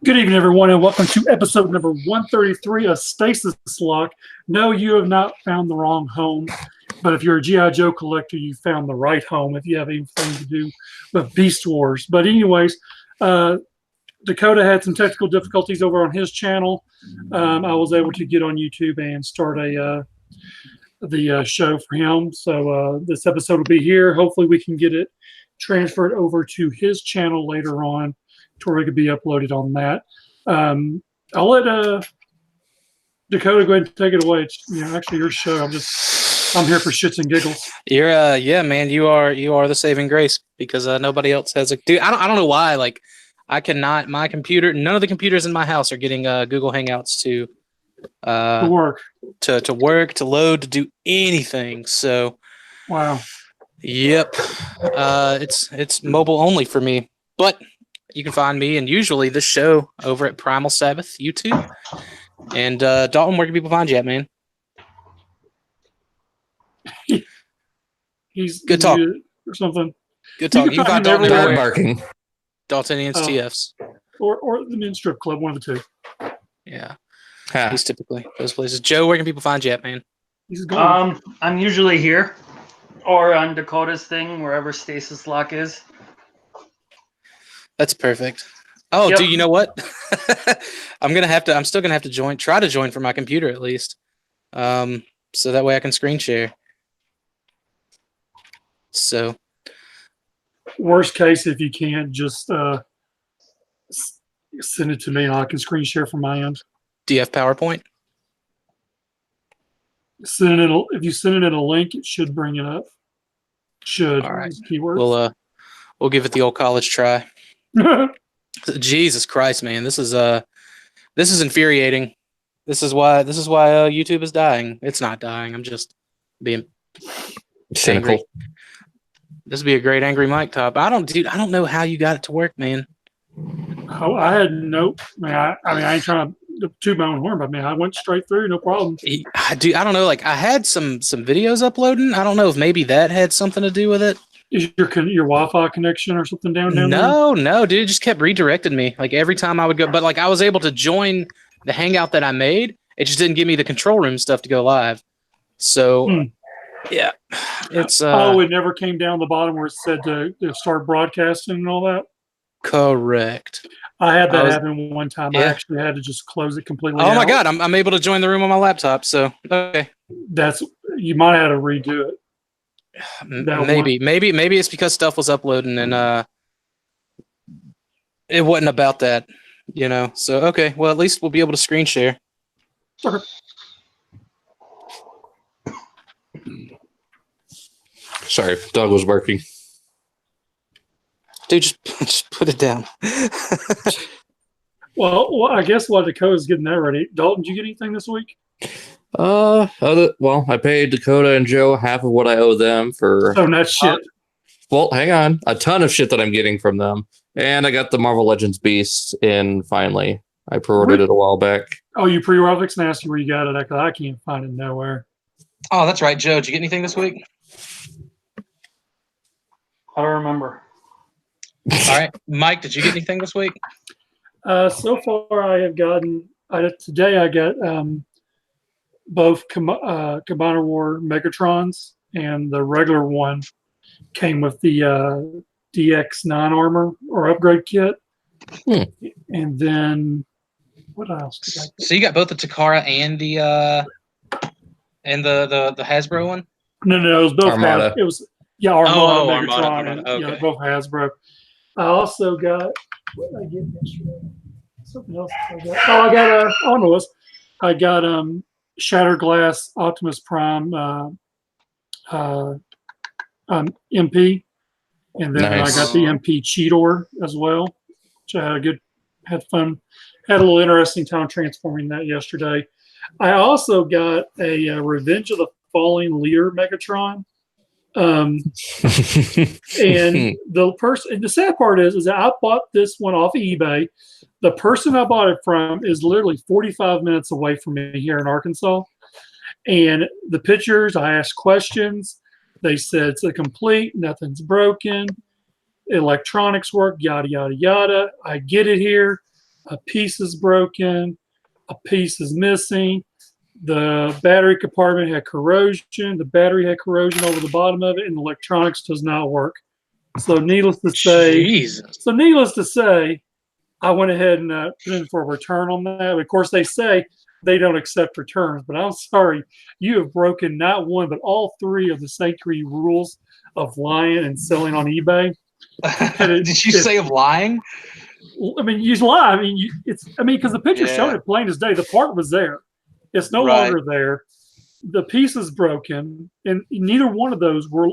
Good evening, everyone, and welcome to episode number 133 of Stasis Lock. No, you have not found the wrong home, but if you're a G.I. Joe collector, you found the right home if you have anything to do with Beast Wars. But anyways, Dakota had some technical difficulties over on his channel. I was able to get on YouTube and start the show for him. So this episode will be here. Hopefully we can get it transferred over to his channel later on to where it could be uploaded on that. I'll let Dakota go ahead and take it away. It's actually your show. I'm here for shits and giggles. You're yeah, man, you are the saving grace because nobody else has a dude. I don't know why. Like I cannot. My computer. None of the computers in my house are getting Google Hangouts to work, to load, to do anything. So wow. Yep. It's mobile only for me, but you can find me and usually this show over at Primal Sabbath YouTube. And Dalton, where can people find you at, man? He's good talk or something. Good talk. You can find Dalton everywhere. Barking. DaltiniansTFs. Or the men's strip club, one of the two. Yeah. He's typically those places. Joe, where can people find you at, man? He's gone. I'm usually here or on Dakota's thing, wherever Stasis Lock is. That's perfect. Oh, Yep. Dude, you know what? I'm still gonna have to try to join for my computer at least. So that way I can screen share. So worst case, if you can't, just send it to me and I can screen share from my end. do you have PowerPoint? If you send it in a link, it should bring it up. Should. All right. Keywords. We'll give it the old college try. Jesus Christ, man, this is infuriating. This is why YouTube is dying. It's not dying. I'm just being cynical. Angry. This would be a great angry mic top. I don't know how you got it to work, man. Oh, I had no. I ain't trying to toot my own horn, but I went straight through, no problem. I don't know. Like I had some videos uploading. I don't know if maybe that had something to do with it. Is your Wi-Fi connection or something down there? No, dude. It just kept redirecting me. Like every time I would go, but like I was able to join the Hangout that I made. It just didn't give me the control room stuff to go live. So, yeah, it's. It never came down the bottom where it said to start broadcasting and all that. Correct. I had that happen one time. Yeah. I actually had to just close it completely. Oh my God, I'm able to join the room on my laptop. So okay. You might have to redo it. Maybe it's because stuff was uploading and it wasn't about that, So okay, well at least we'll be able to screen share. Okay. Sorry, dog was barking. Dude, just put it down. well, I guess while Dakota's getting that ready, Dalton, did you get anything this week? I paid Dakota and Joe half of what I owe them for. Oh, not shit. Well, hang on. A ton of shit that I'm getting from them. And I got the Marvel Legends Beast in finally. I pre-ordered it a while back. Oh, you pre-ordered? I was going to ask you where you got it. I can't find it nowhere. Oh, that's right. Joe, did you get anything this week? I don't remember. All right. Mike, did you get anything this week? So far, I have gotten... today I got... both Combiner War Megatrons and the regular one came with the DX9 armor or upgrade kit. And then what else did I get? So you got both the Takara and the Hasbro one? No, it was both Armada. It was Armada, Megatron, Armada. and Okay. both Hasbro. I also got what did I get yesterday? Something else I got. I got Lewis. I got Shattered Glass Optimus Prime MP, and then Nice. I got the MP Cheetor as well, which I had fun, had a little interesting time transforming that yesterday. I also got a Revenge of the Falling Leader Megatron, and the sad part is that I bought this one off of eBay. The person I bought it from is literally 45 minutes away from me here in Arkansas. And the pictures, I asked questions. They said it's a complete, nothing's broken, electronics work, yada, yada, yada. I get it here. a piece is broken, a piece is missing. The battery compartment had corrosion. The battery had corrosion over the bottom of it, and the electronics does not work. So needless to say, I went ahead and put in for a return on that. Of course, they say they don't accept returns, but I'm sorry, you have broken not one but all three of the sacred rules of lying and selling on eBay. Did you say of lying? I mean, you lie. I mean, because the picture showed it plain as day. The part was there. It's no longer there. The piece is broken, and neither one of those were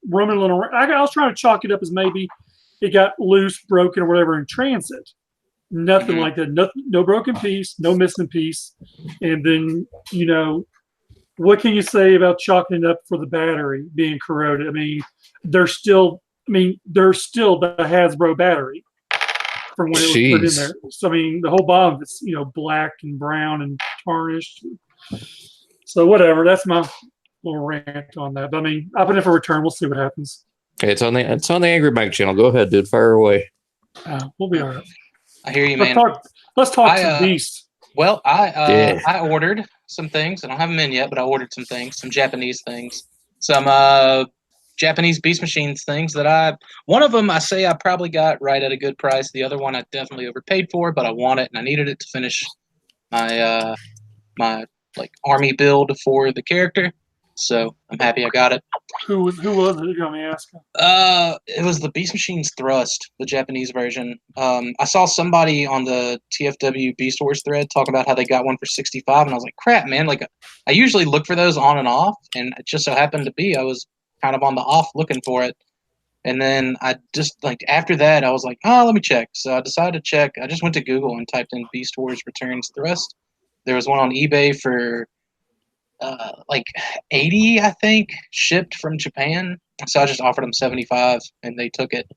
rumbling around. I was trying to chalk it up as maybe it got loose, broken, or whatever in transit. Nothing like that. No broken piece, no missing piece. And then, what can you say about chalking it up for the battery being corroded? I mean, there's still the Hasbro battery from when it was put in there. So, I mean, the whole bottom is, black and brown and tarnished. So, whatever. That's my little rant on that. But, I mean, I put in for a return. We'll see what happens. Okay, it's on the Angry Mike channel. Go ahead, dude. Fire away. We'll be all right. I hear you, man. Let's talk to Beast. Well, I ordered some things. I don't have them in yet, but I ordered some things, some Japanese things, some Japanese Beast Machines things that one of them I say I probably got right at a good price. The other one I definitely overpaid for, but I want it and I needed it to finish my my army build for the character. So I'm happy I got it. Who was it? You got me asking. It was the Beast Machines Thrust, the Japanese version. I saw somebody on the TFW Beast Wars thread talk about how they got one for $65, and I was like, crap, man! I usually look for those on and off, and it just so happened to be I was kind of on the off looking for it, and then I just after that I was like, oh, let me check. So I decided to check. I just went to Google and typed in Beast Wars Returns Thrust. There was one on eBay for 80, I think, shipped from Japan. So I just offered them 75 and they took it.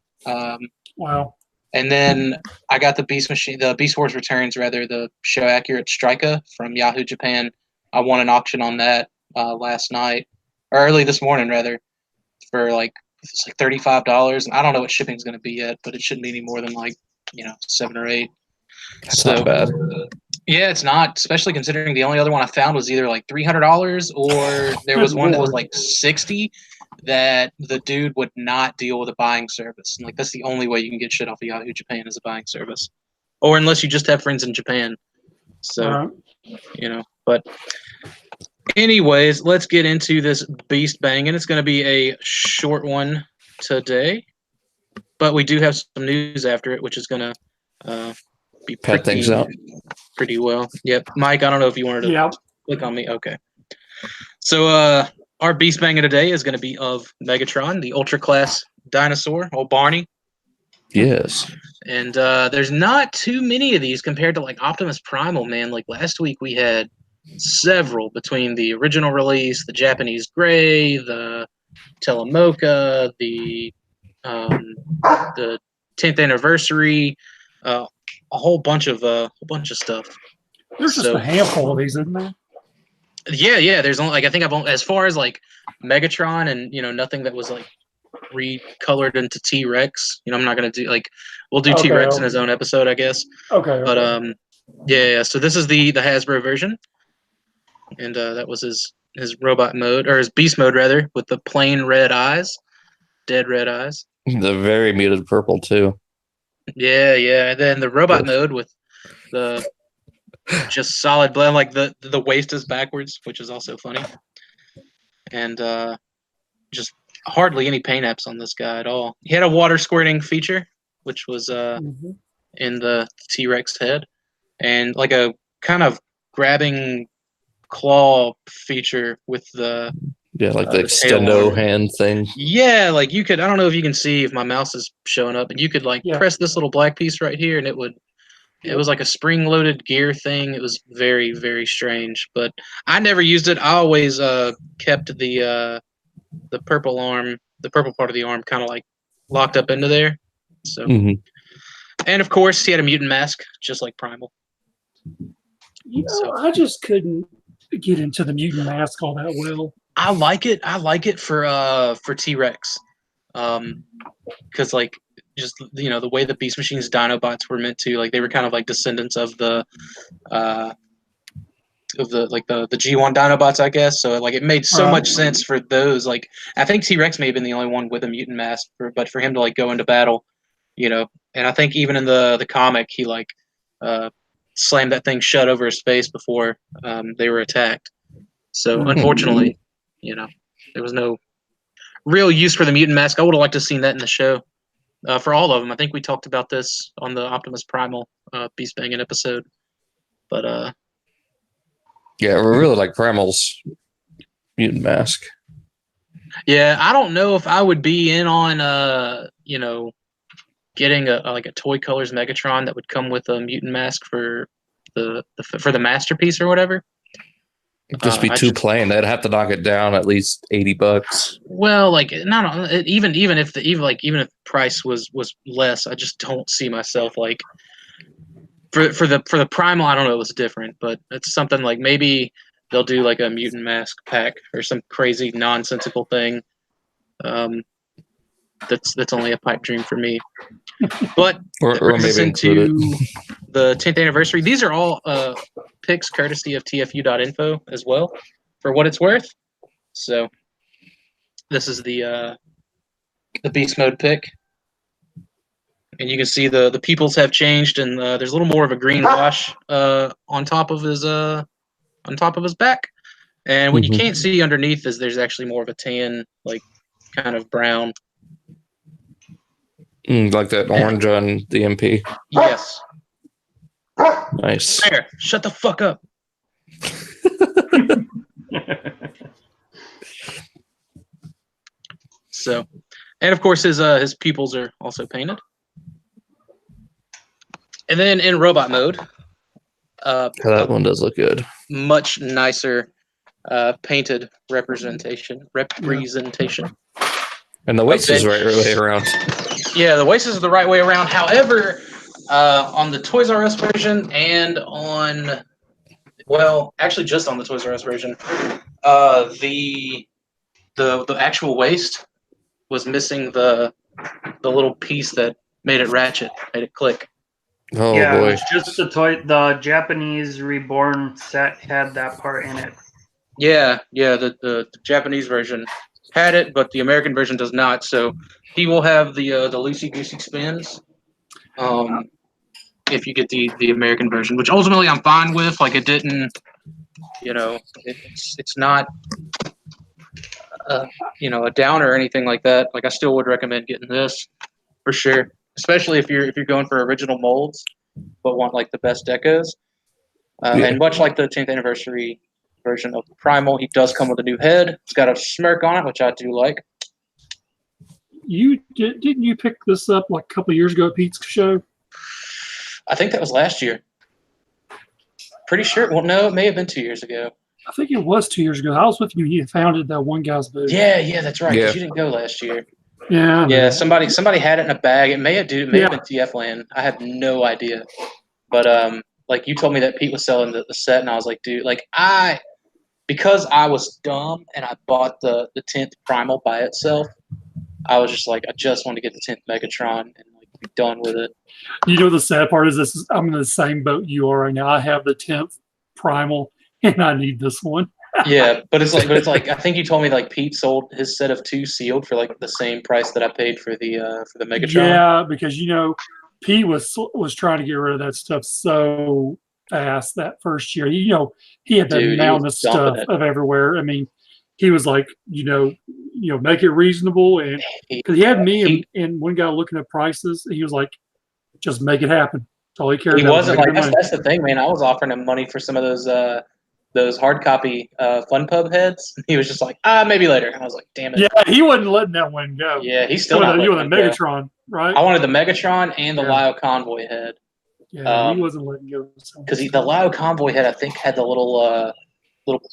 Wow. And then I got the Beast Wars Returns, rather, the show accurate Striker from Yahoo Japan. I won an auction on that last night, or early this morning rather, for it's $35. And I don't know what shipping's going to be yet, but it shouldn't be any more than 7 or 8. That's not bad. Yeah, it's not, especially considering the only other one I found was either $300 or there was one that was $60 that the dude would not deal with a buying service. And that's the only way you can get shit off of Yahoo Japan is a buying service. Or unless you just have friends in Japan. So, but anyways, let's get into this beast bang. And it's going to be a short one today. But we do have some news after it, which is going to be pet things out pretty well. Yep. Mike, I don't know if you wanted to click on me. Okay. So our beast banger today is going to be of Megatron, the ultra class dinosaur, old Barney. Yes. And there's not too many of these compared to Optimus Primal, man. Last week we had several between the original release, the Japanese Gray, the Telemoka, the 10th anniversary, a whole bunch of stuff. There's just a handful of these, isn't there? Yeah. There's only I think I've only, as far as Megatron and nothing that was recolored into T-Rex. I'm not gonna do we'll do T-Rex in his own episode, I guess. Okay. But yeah. So this is the Hasbro version, and that was his robot mode, or his beast mode rather, with the plain red eyes, dead red eyes. The very muted purple too. Yeah. And then the robot mode with the just solid blend, the waist is backwards, which is also funny. And just hardly any paint apps on this guy at all. He had a water squirting feature, which was in the T-Rex head, and a kind of grabbing claw feature with the the extendo hand thing. Yeah, you could, I don't know if you can see if my mouse is showing up, and you could press this little black piece right here and it was like a spring loaded gear thing. It was very, very strange, but I never used it. I always kept the purple arm, the purple part of the arm kind of locked up into there. So and of course he had a mutant mask just like Primal. I just couldn't get into the mutant mask all that well. I like it for T-Rex, because just the way the Beast Machines Dinobots were meant to, like, they were kind of like descendants of the G1 Dinobots, I guess. So like it made so much sense for those. Like I think T-Rex may have been the only one with a mutant mask, but for him to like go into battle, and I think even in the comic he like slammed that thing shut over his face before they were attacked. So unfortunately, there was no real use for the mutant mask. I would have liked to have seen that in the show. For all of them, I think we talked about this on the Optimus Primal Beast Banging episode. But yeah, we really like Primal's mutant mask. yeah, I don't know if I would be in on getting a Toy Colors Megatron that would come with a mutant mask for the masterpiece or whatever. It'd just be too plain. They'd have to knock it down at least $80. Well, like even if the price was less, I just don't see myself like for the Primal. I don't know, it was different, but it's something like maybe they'll do like a mutant mask pack or some crazy nonsensical thing. That's only a pipe dream for me. But or maybe include the 10th anniversary. These are all picks courtesy of TFU.info as well, for what it's worth. So this is the beast mode pick, and you can see the pupils have changed, and there's a little more of a green wash on top of his back. And what you can't see underneath is there's actually more of a tan, like kind of brown. Like that orange on the MP. Yes. Nice. There, shut the fuck up. So, and of course his pupils are also painted. And then in robot mode, that one does look good. Much nicer painted representation. And the waist is right way around. Yeah, the waist is the right way around. However, on the Toys R Us version and actually just on the Toys R Us version, the actual waist was missing the little piece that made it ratchet, made it click. Oh yeah, boy! It was just the Japanese Reborn set had that part in it. Yeah, the Japanese version had it, but the American version does not. So he will have the loosey goosey spins. If you get the American version, which ultimately I'm fine with. Like it didn't, it's not, a downer or anything like that. Like I still would recommend getting this for sure, especially if you're going for original molds, but want like the best decos. And much like the 10th anniversary version of the Primal, he does come with a new head. It's got a smirk on it, which I do like. Didn't you pick this up like a couple of years ago at Pete's show? I think that was last year. Pretty sure. Well, no, it may have been 2 years ago. I think it was 2 years ago. I was with you. You found it at that one guy's booth. Yeah, that's right. Yeah. You didn't go last year. Yeah. Somebody had it in a bag. It may have been TF Land. I have no idea. But like you told me that Pete was selling the set, and I was like, dude, like because I was dumb and I bought the 10th Primal by itself. I was just like, I just want to get the 10th Megatron and like be done with it. You know the sad part is I'm in the same boat you are right now. I have the 10th Primal and I need this one. Yeah, but it's like I think you told me like Pete sold his set of 2 sealed for like the same price that I paid for the Megatron. Yeah, because Pete was trying to get rid of that stuff so fast that first year. He had the amount of stuff of everywhere. I mean, he was like, make it reasonable, and because he had me and one guy looking at prices, he was like, just make it happen. That's all he cared about. He wasn't like that's the thing, man. I was offering him money for some of those hard copy Fun Pub heads. He was just like, maybe later. And I was like, damn it. Yeah, he wasn't letting that one go. Yeah, he's still you wanted the Megatron, right? I wanted the Megatron and the Lio Convoy head. Yeah, he wasn't letting go. Because the Lio Convoy head, I think, had the little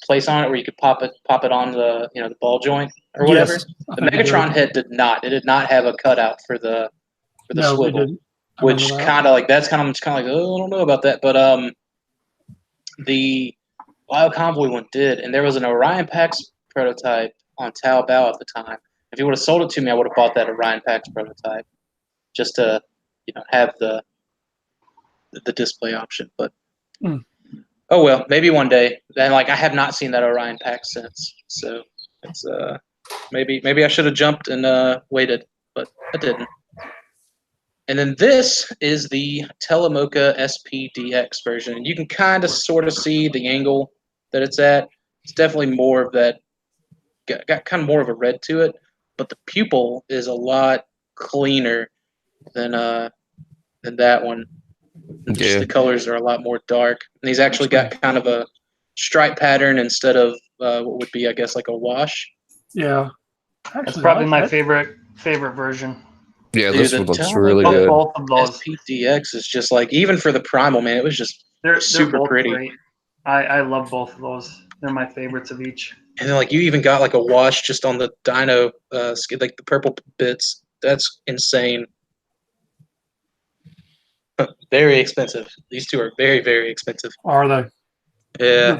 place on it where you could pop it on the the ball joint or whatever. Yes, the Megatron head did not. It did not have a cutout for the swivel, which kind of like that's kind of like, oh, I don't know about that, but the Lio Convoy one did, and there was an Orion Pax prototype on Taobao at the time. If he would have sold it to me, I would have bought that Orion Pax prototype. just to have the display option. But oh well, maybe one day. And I have not seen that Orion pack since, so it's maybe I should have jumped and waited, but I didn't. And then this is the Telemoka SPDX version. And you can kind of sort of see the angle that it's at. It's definitely more of that, got kind of more of a red to it, but the pupil is a lot cleaner than that one. Just the colors are a lot more dark. And he's actually got kind of a stripe pattern instead of what would be, I guess, like a wash. Yeah. That's probably my favorite version. Yeah, Dude, this one looks really good. Both of those. SPDX is just even for the primal, man, it was just they're super both pretty. Great. I love both of those. They're my favorites of each. And then you even got a wash just on the dyno, the purple bits. That's insane. Very expensive. These two are very, very expensive. Are they? Yeah.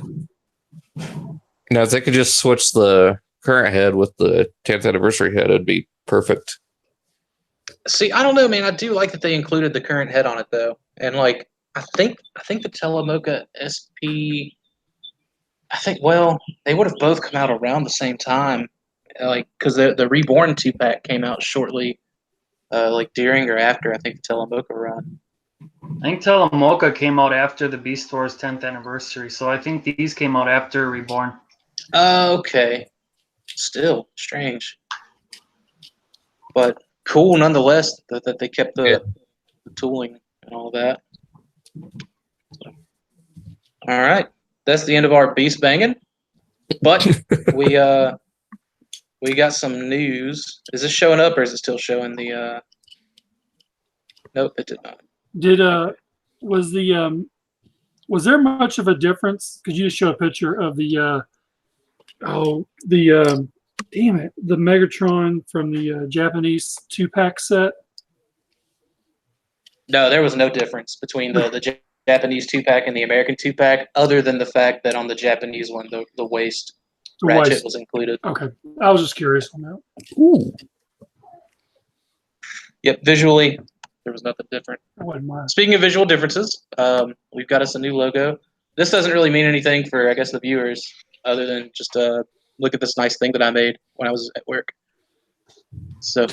Now, if they could just switch the current head with the 10th anniversary head, it'd be perfect. See, I don't know, man. I do like that they included the current head on it, though. And I think the Telemoka SP. They would have both come out around the same time, because the Reborn 2-pack came out shortly, during or after I think the Telemoka run. I think Telemoka came out after the Beast Wars 10th anniversary, so I think these came out after Reborn. Okay. Still strange, but cool nonetheless that they kept the tooling and all that. All right, that's the end of our beast banging, but we got some news. Is this showing up or is it still showing the? Nope, it did not. Was there much of a difference? Could you just show a picture of the the Megatron from the Japanese 2-pack set? No, there was no difference between the Japanese 2-pack and the American 2-pack, other than the fact that on the Japanese one, the waist ratchet was included. Okay, I was just curious on that. Ooh. Yep, visually, there was nothing different. I wouldn't mind. Speaking of visual differences, we've got us a new logo. This doesn't really mean anything for, I guess, the viewers, other than just look at this nice thing that I made when I was at work. So,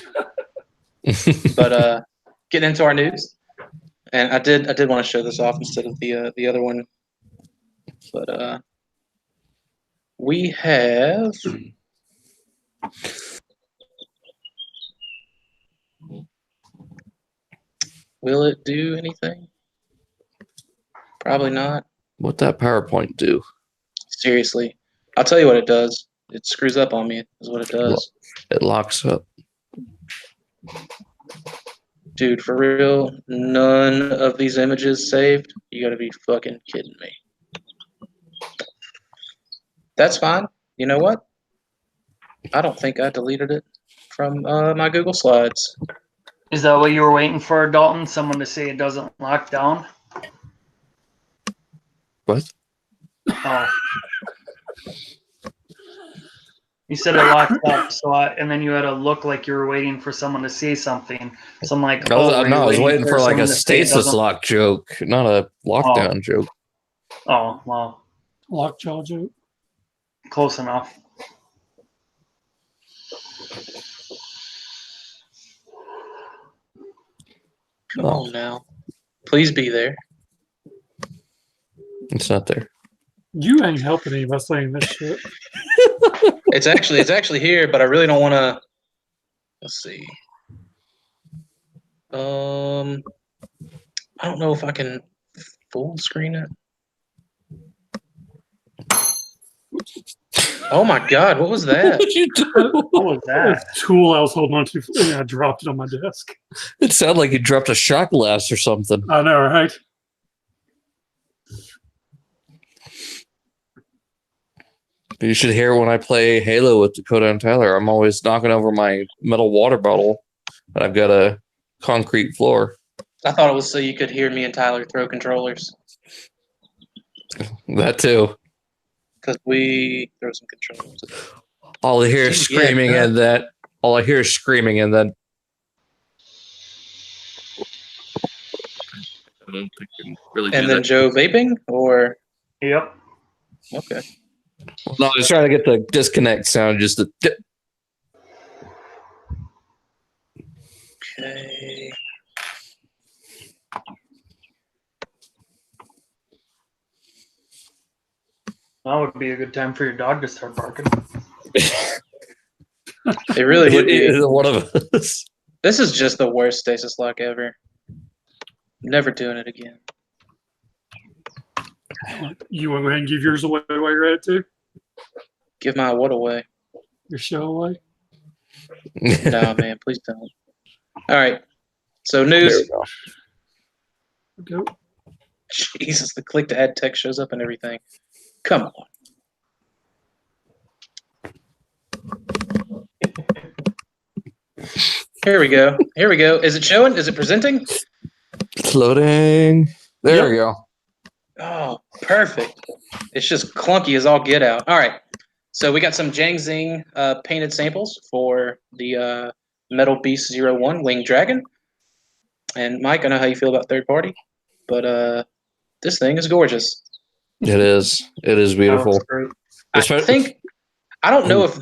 but getting into our news, and I did want to show this off instead of the other one, but we have. Will it do anything? Probably not. What'd that PowerPoint do? Seriously. I'll tell you what it does. It screws up on me, is what it does. It locks up. Dude, for real, none of these images saved? You gotta be fucking kidding me. That's fine. You know what? I don't think I deleted it from my Google Slides. Is that what you were waiting for, Dalton? Someone to say it doesn't lock down? What? Oh. You said it locked up, and then you had to look like you were waiting for someone to say something. So I'm like, I was waiting for a stasis lock joke, not a lockdown joke. Oh, well. Lockjaw joke. Close enough. Come on now. Please be there. It's not there. You ain't helping me by saying this shit. It's actually here, but I really don't want to. Let's see. I don't know if I can full screen it. Oh my God! What was that? What'd you do? What was that? A tool I was holding on to, and I dropped it on my desk. It sounded like you dropped a shot glass or something. I know, right? You should hear when I play Halo with Dakota and Tyler. I'm always knocking over my metal water bottle, and I've got a concrete floor. I thought it was so you could hear me and Tyler throw controllers. That too. Because we throw some controllers. All I hear is screaming, and then all I hear is screaming, and then I don't think you can really do And then that. Joe vaping, or Yep. okay. No, I was trying to get the disconnect sound just to. Okay. That would be a good time for your dog to start barking. It really would be. Either one of us. This is just the worst stasis lock ever. Never doing it again. You want to go ahead and give yours away while you're at it too? Give my what away? Your show away? No, man, please don't. All right. So There news. we go. Go. Jesus, the click to add text shows up and everything. Come on. Here we go. Here we go. Is it showing? Is it presenting? It's loading. There we go. Oh, perfect. It's just clunky as all get out. All right. So we got some Jiangxing painted samples for the Metal Beast 01 Winged Dragon. And Mike, I know how you feel about third party, but this thing is gorgeous. It is. It is beautiful. That looks great. I don't know if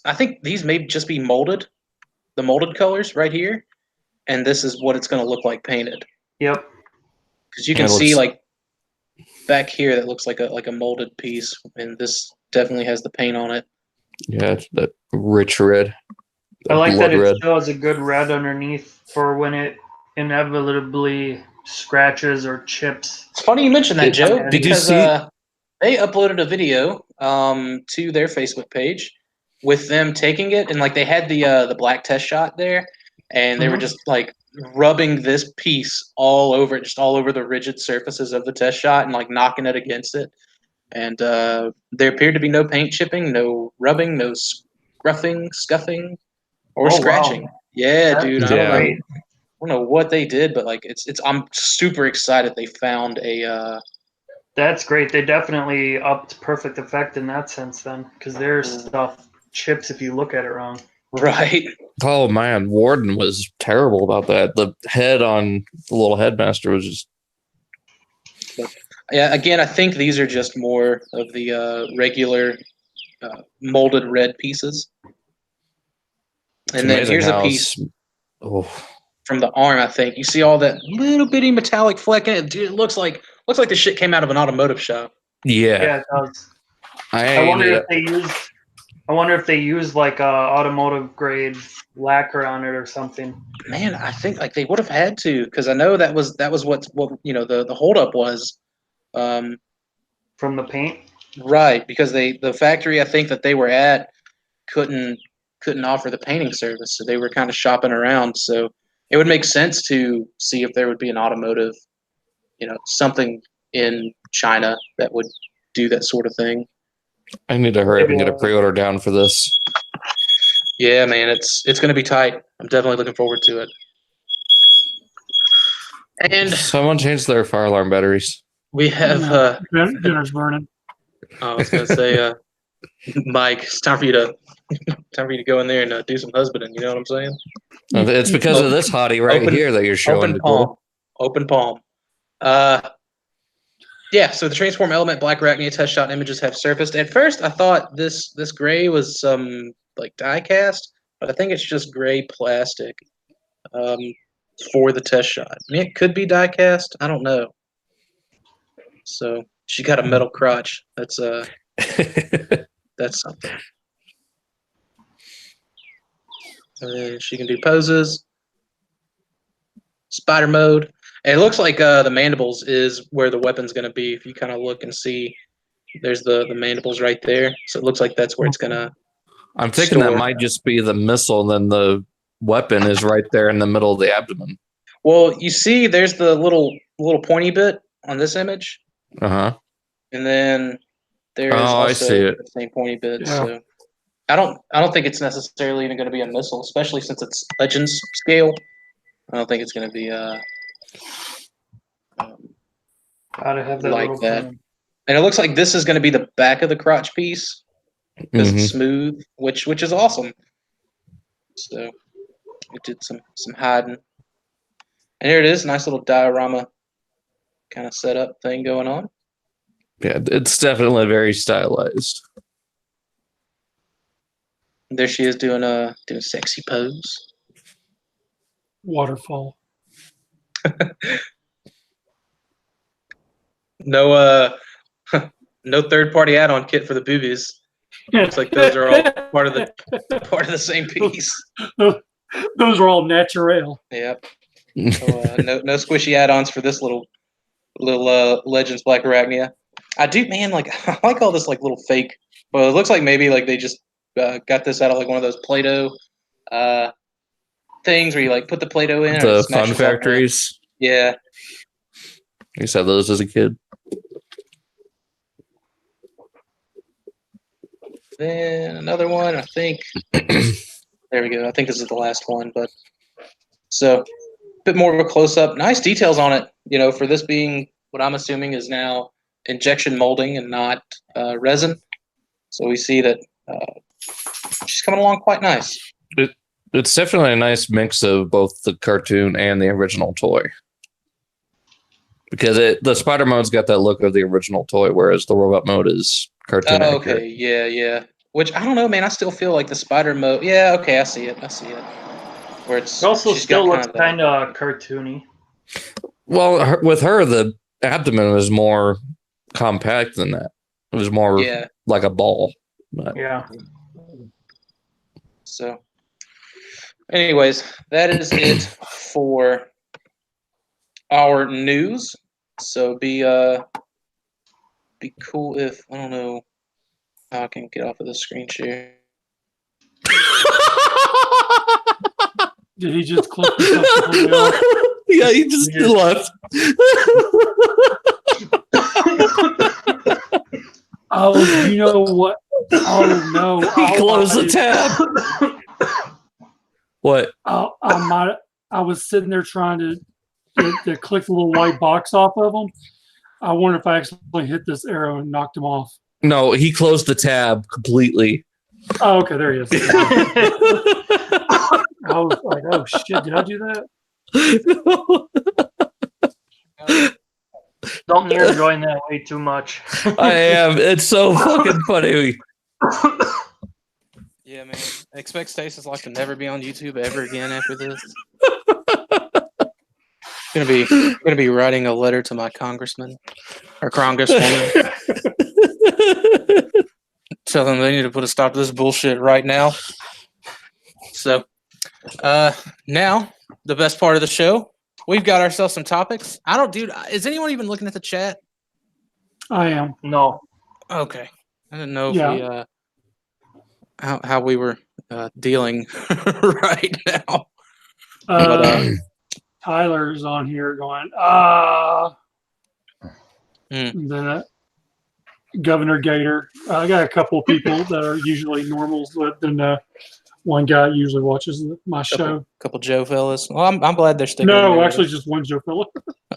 I think these may just be molded, the molded colors right here. And this is what it's going to look like painted. Yep. Because you can see like back here that looks like a molded piece, and this definitely has the paint on it. Yeah, it's that rich red. I like that red. it still has a good red underneath for when it inevitably scratches or chips. It's funny you mentioned that, Joe, Did you because see- they uploaded a video to their Facebook page with them taking it, and like they had the black test shot there, and they were just like rubbing this piece all over it, just all over the rigid surfaces of the test shot, and like knocking it against it. And there appeared to be no paint chipping, no rubbing, no scruffing, scuffing, or Oh, wow. scratching. Yeah, That's dude. Yeah. great. I don't know what they did, but like it's. I'm super excited they found a. That's great. They definitely upped Perfect Effect in that sense then, because their stuff chips if you look at it wrong. Right. Oh man, Warden was terrible about that. The head on the little headmaster was just. Yeah. Again, I think these are just more of the regular molded red pieces. And then here's a piece from the arm. I think you see all that little bitty metallic fleck in it. Dude, it looks like the shit came out of an automotive shop. Yeah, it does. I wonder if they used like a automotive grade lacquer on it or something. Man, I think like they would have had to, because I know that was what the holdup was. From the paint. Right, because the factory I think that they were at couldn't offer the painting service, so they were kind of shopping around. So it would make sense to see if there would be an automotive, something in China that would do that sort of thing. I need to hurry up and get a pre-order down for this. Yeah, man, it's going to be tight. I'm definitely looking forward to it. And Someone changed their fire alarm batteries. we have Dinner's burning. I was going to say Mike, it's time for you to go in there and do some husbanding, you know what I'm saying? It's because of this hottie right here that you're showing. Open palm. Yeah, so the transform element Blackarachnia test shot images have surfaced. At first, I thought this gray was some like die cast, but I think it's just gray plastic for the test shot. I mean, it could be die cast. I don't know. So she got a metal crotch. That's something. And then she can do poses. Spider mode. And it looks like the mandibles is where the weapon's going to be. If you kind of look and see, there's the mandibles right there. So it looks like that's where it's going to. I'm thinking that might just be the missile, then the weapon is right there in the middle of the abdomen. Well, you see, there's the little pointy bit on this image. Uh-huh. And then there's I see it. the same pointy bit. Yeah. So I don't think it's necessarily even going to be a missile, especially since it's Legends scale. I don't think it's going to be Gotta have that like little that. thing. And it looks like this is going to be the back of the crotch piece because Mhm. it's smooth, which is awesome. So we did some hiding. And here it is, nice little diorama kind of setup thing going on. Yeah, it's definitely very stylized. There she is doing a sexy pose. Waterfall. No no third-party add-on kit for the boobies. Looks like those are all part of the same piece. Those are all natural. Yep. So, no squishy add-ons for this little Legends Blackarachnia. I do, man. Like I like all this like little fake. Well, it looks like maybe like they just got this out of like one of those Play-Doh things where you like put the Play-Doh in. The Fun Factories. Yeah. I used to have those as a kid. Then another one, I think. There we go. I think this is the last one, but so a bit more of a close-up. Nice details on it, you know, for this being what I'm assuming is now injection molding and not resin. So we see that she's coming along quite nice. It's definitely a nice mix of both the cartoon and the original toy. Because the spider mode's got that look of the original toy, whereas the robot mode is cartoon. Oh, okay, yeah. Which I don't know, man. I still feel like the spider mode. Yeah, okay, I see it. Where it also still looks kind of cartoony. Well, with her, the abdomen was more compact than that. It was more like a ball. But. Yeah. So, anyways, that is it for our news. So be cool if I don't know how I can get off of the screen share. Did he just click himself? Yeah, he just left. Oh, you know what? Oh no! He closed the tab. What? I was sitting there trying to click the little white box off of him. I wonder if I accidentally hit this arrow and knocked him off. No, he closed the tab completely. Oh, okay, there he is. I was like, oh shit, did I do that? Don't you're enjoying that way too much. I am. It's so fucking funny. Yeah, man. I expect Stasis Lock to never be on YouTube ever again after this. Gonna be writing a letter to my congressman or congresswoman. Tell them they need to put a stop to this bullshit right now. So, now the best part of the show. We've got ourselves some topics. Is anyone even looking at the chat? I am. No. Okay. I didn't know if how we were dealing right now. Tyler's on here going, Then Governor Gator. I got a couple of people that are usually normals, but then one guy usually watches my show. Couple Joe fellas. Well, I'm glad they're sticking. No, actually, just one Joe fella.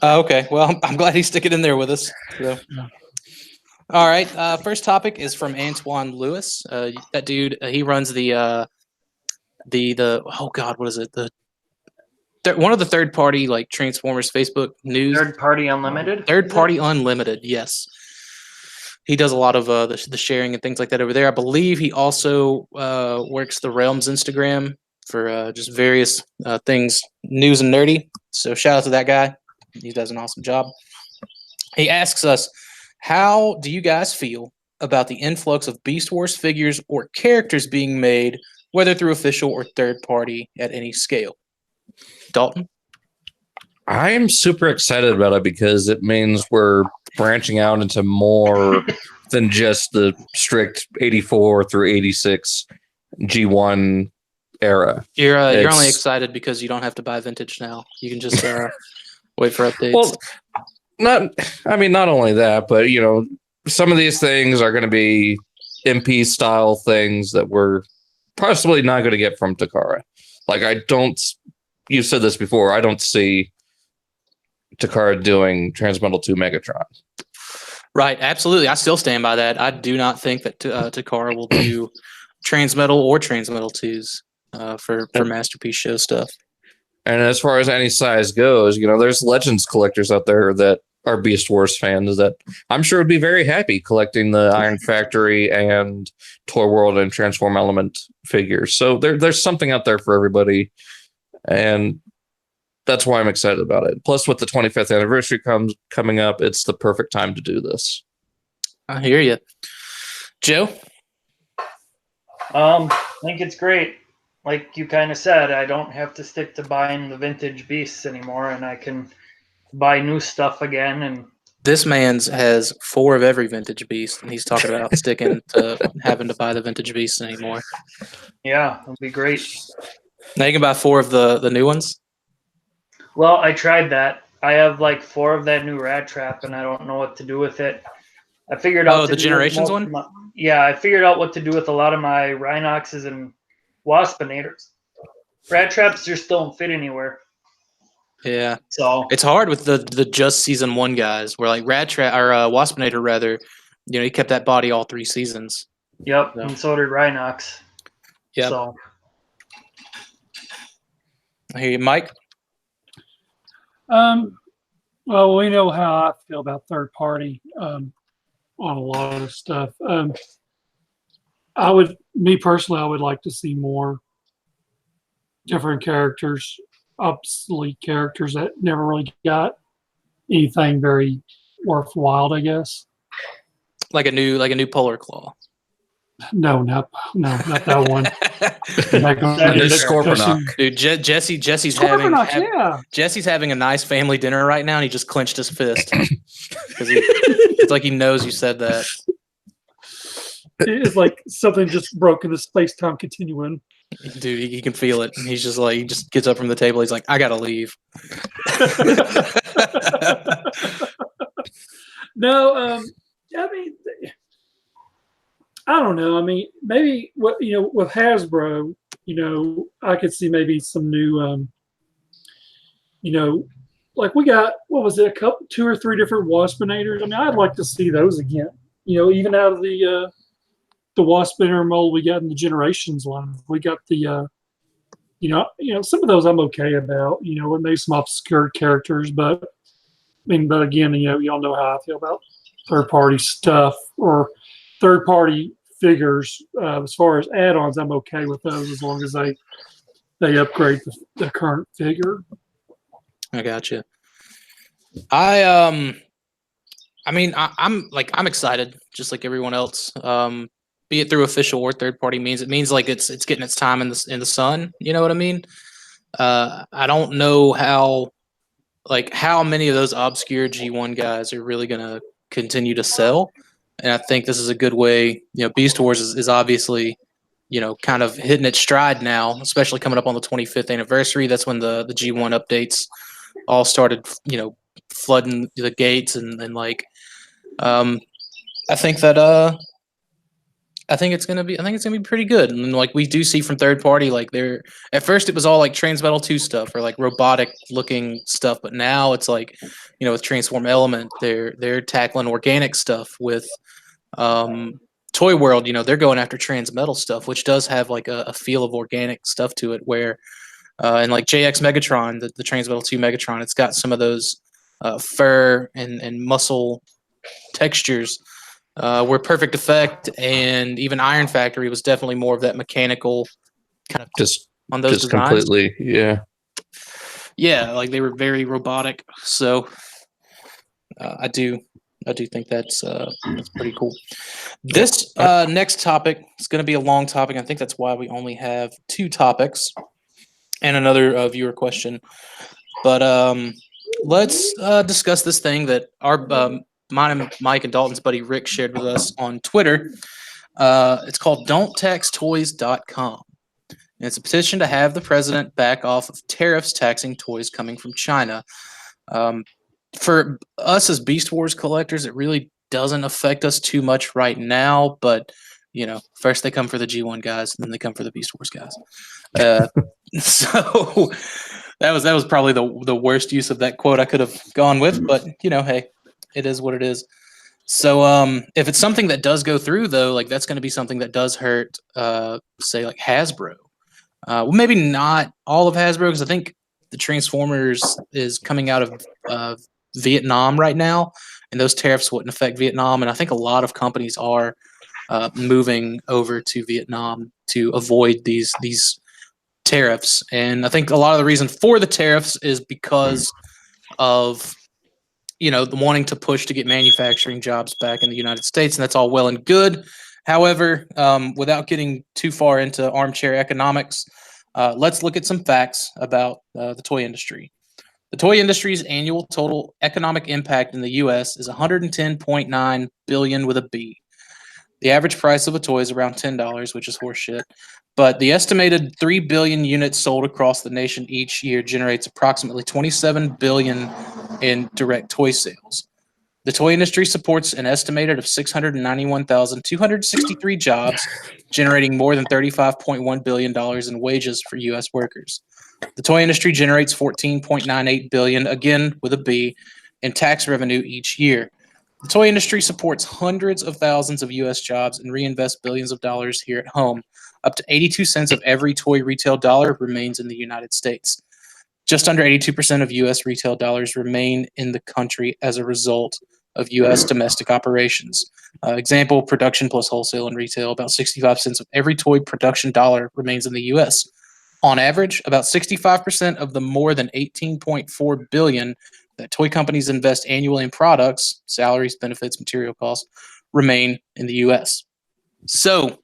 Okay. Well, I'm glad he's sticking in there with us. So. Yeah. All right. First topic is from Antoine Lewis. That dude, he runs the oh god, what is it? One of the third party like Transformers Facebook news. Third Party Unlimited. Third Party Unlimited. Yes. He does a lot of the sharing and things like that over there. I believe he also works the Realms Instagram for just various things, news and nerdy. So shout out to that guy. He does an awesome job. He asks us, how do you guys feel about the influx of Beast Wars figures or characters being made, whether through official or third party at any scale? Dalton? I'm super excited about it because it means we're branching out into more than just the strict 84 through 86 G1 era. You're only excited because you don't have to buy vintage now. You can just wait for updates. Well, not only that, but you know, some of these things are going to be MP style things that we're possibly not going to get from Takara. Like you said this before, I don't see Takara doing Transmetal 2 Megatron. Right, absolutely. I still stand by that. I do not think that Takara will do Transmetal or Transmetal 2s for Masterpiece Show stuff. And as far as any size goes, you know, there's Legends collectors out there that our Beast Wars fans that I'm sure would be very happy collecting the Iron Factory and Toy World and Transform Element figures. So there's something out there for everybody, and that's why I'm excited about it. Plus, with the 25th anniversary coming up, it's the perfect time to do this. I hear you, Joe. I think it's great. Like you kind of said, I don't have to stick to buying the vintage beasts anymore, and I can buy new stuff again. And This man's has 4 of every vintage beast, and he's talking about sticking to having to buy the vintage beasts anymore. yeah, it'll be great. Now you can buy 4 of the new ones. Well, I tried that. I have like 4 of that new Rat Trap, and I don't know what to do with it. I figured out. Oh, the Generations one? Yeah, I figured out what to do with a lot of my Rhinoxes and Waspinators. Rat Traps just don't fit anywhere. Yeah. So It's hard with the just season 1 guys, where like Rat Trap or Waspinator rather, he kept that body all 3 seasons. Yep, Yeah. and so did Rhinox. Yep. So I hear you, Mike. Well, we know how I feel about third party on a lot of stuff. Me personally, I would like to see more different characters, obsolete characters that never really got anything very worthwhile, I guess. Like a new Polar Claw. No, not that one. There's Scorponok. Dude, Jesse's Scorponok, yeah. Jesse's having a nice family dinner right now, and he just clenched his fist because it's like he knows you said that. It's like something just broke in the space-time continuum. Dude, he can feel it. And he's just like, he just gets up from the table. He's like, I gotta leave. No, I mean, I don't know. I mean, maybe with Hasbro, I could see maybe some new, like we got, what was it, 2 or 3 different Waspinators. I mean, I'd like to see those again. Even out of the Waspinator mold we got in the Generations line, we got the, some of those I'm okay about. And maybe some obscure characters, but again, y'all know how I feel about third-party stuff or third-party figures. As far as add-ons, I'm okay with those as long as they upgrade the current figure. I gotcha. I'm excited, just like everyone else. Be it through official or third-party means, it means like it's getting its time in the sun. You know what I mean? I don't know how many of those obscure G1 guys are really gonna continue to sell. And I think this is a good way. Beast Wars is obviously, kind of hitting its stride now, especially coming up on the 25th anniversary. That's when the G1 updates all started, flooding the gates and I think it's gonna be pretty good. And like we do see from third party, like at first it was all like Transmetal 2 stuff or like robotic looking stuff, but now it's like, with Transform Element, they're tackling organic stuff with Toy World, they're going after Transmetal stuff, which does have like a feel of organic stuff to it, where and like JX Megatron, the Transmetal 2 Megatron, it's got some of those fur and muscle textures. Were Perfect Effect and even Iron Factory was definitely more of that mechanical kind of just on those just designs. completely, Yeah, like they were very robotic. So I do think that's pretty cool. This next topic is going to be a long topic. I think that's why we only have 2 topics and another viewer question. But let's discuss this thing that our mine and Mike and Dalton's buddy Rick shared with us on Twitter. It's called Don'tTaxToys.com. And it's a petition to have the president back off of tariffs taxing toys coming from China. For us as Beast Wars collectors, it really doesn't affect us too much right now. But, first they come for the G1 guys, and then they come for the Beast Wars guys. So that was probably the worst use of that quote I could have gone with. But, hey. It is what it is. So if it's something that does go through, though, like that's going to be something that does hurt, say, like Hasbro. Well, maybe not all of Hasbro, because I think the Transformers is coming out of Vietnam right now, and those tariffs wouldn't affect Vietnam. And I think a lot of companies are moving over to Vietnam to avoid these tariffs. And I think a lot of the reason for the tariffs is because of the wanting to push to get manufacturing jobs back in the United States, and that's all well and good. However, without getting too far into armchair economics, let's look at some facts about the toy industry. The toy industry's annual total economic impact in the U.S. is $110.9 billion with a B. The average price of a toy is around $10, which is horseshit. But the estimated 3 billion units sold across the nation each year generates approximately $27 billion in direct toy sales. The toy industry supports an estimated of 691,263 jobs, generating more than $35.1 billion in wages for U.S. workers. The toy industry generates $14.98 billion, again with a B, in tax revenue each year. The toy industry supports hundreds of thousands of U.S. jobs and reinvests billions of dollars here at home. Up to 82 cents of every toy retail dollar remains in the United States. Just under 82% of U.S. retail dollars remain in the country as a result of U.S. domestic operations. Example, production plus wholesale and retail, about 65 cents of every toy production dollar remains in the U.S. On average, about 65% of the more than $18.4 billion that toy companies invest annually in products, salaries, benefits, material costs, remain in the U.S. So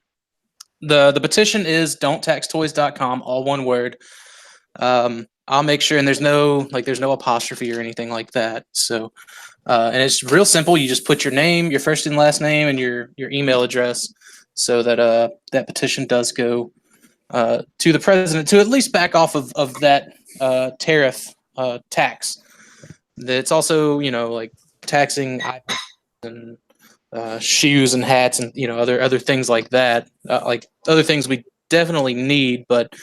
the petition is don'ttaxtoys.com, all one word. I'll make sure, and there's no apostrophe or anything like that. So, and it's real simple. You just put your name, your first and last name, and your email address, so that that petition does go to the president to at least back off of that tariff tax. It's also like taxing iPads and shoes and hats and other things like that, like other things we definitely need, but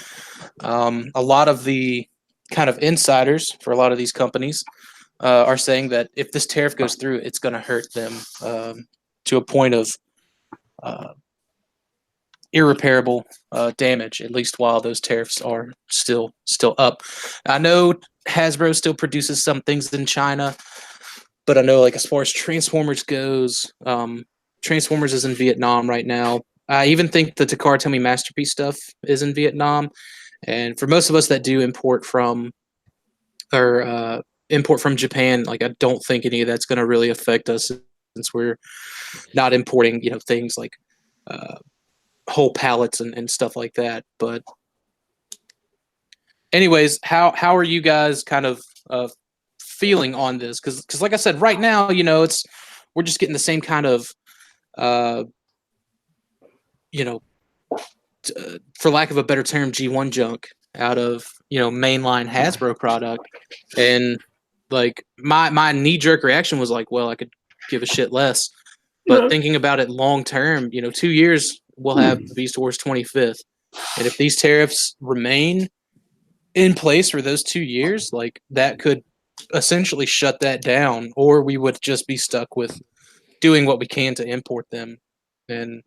a lot of the kind of insiders for a lot of these companies are saying that if this tariff goes through, it's going to hurt them to a point of irreparable damage, at least while those tariffs are still up. I know Hasbro still produces some things in China, but I know, like, as far as Transformers goes, Transformers is in Vietnam right now. I even think the Takara Tomy Masterpiece stuff is in Vietnam. And for most of us that do import from Japan, like, I don't think any of that's going to really affect us, since we're not importing, things like whole pallets and stuff like that. But anyways, how are you guys kind of feeling on this? Because like I said, right now, we're just getting the same kind of for lack of a better term, G1 junk out of mainline Hasbro product. And like my knee-jerk reaction was like, well, I could give a shit less. But thinking about it long term, 2 years we'll have Beast Wars 25th. And if these tariffs remain in place for those 2 years, like, that could essentially shut that down, or we would just be stuck with doing what we can to import them. And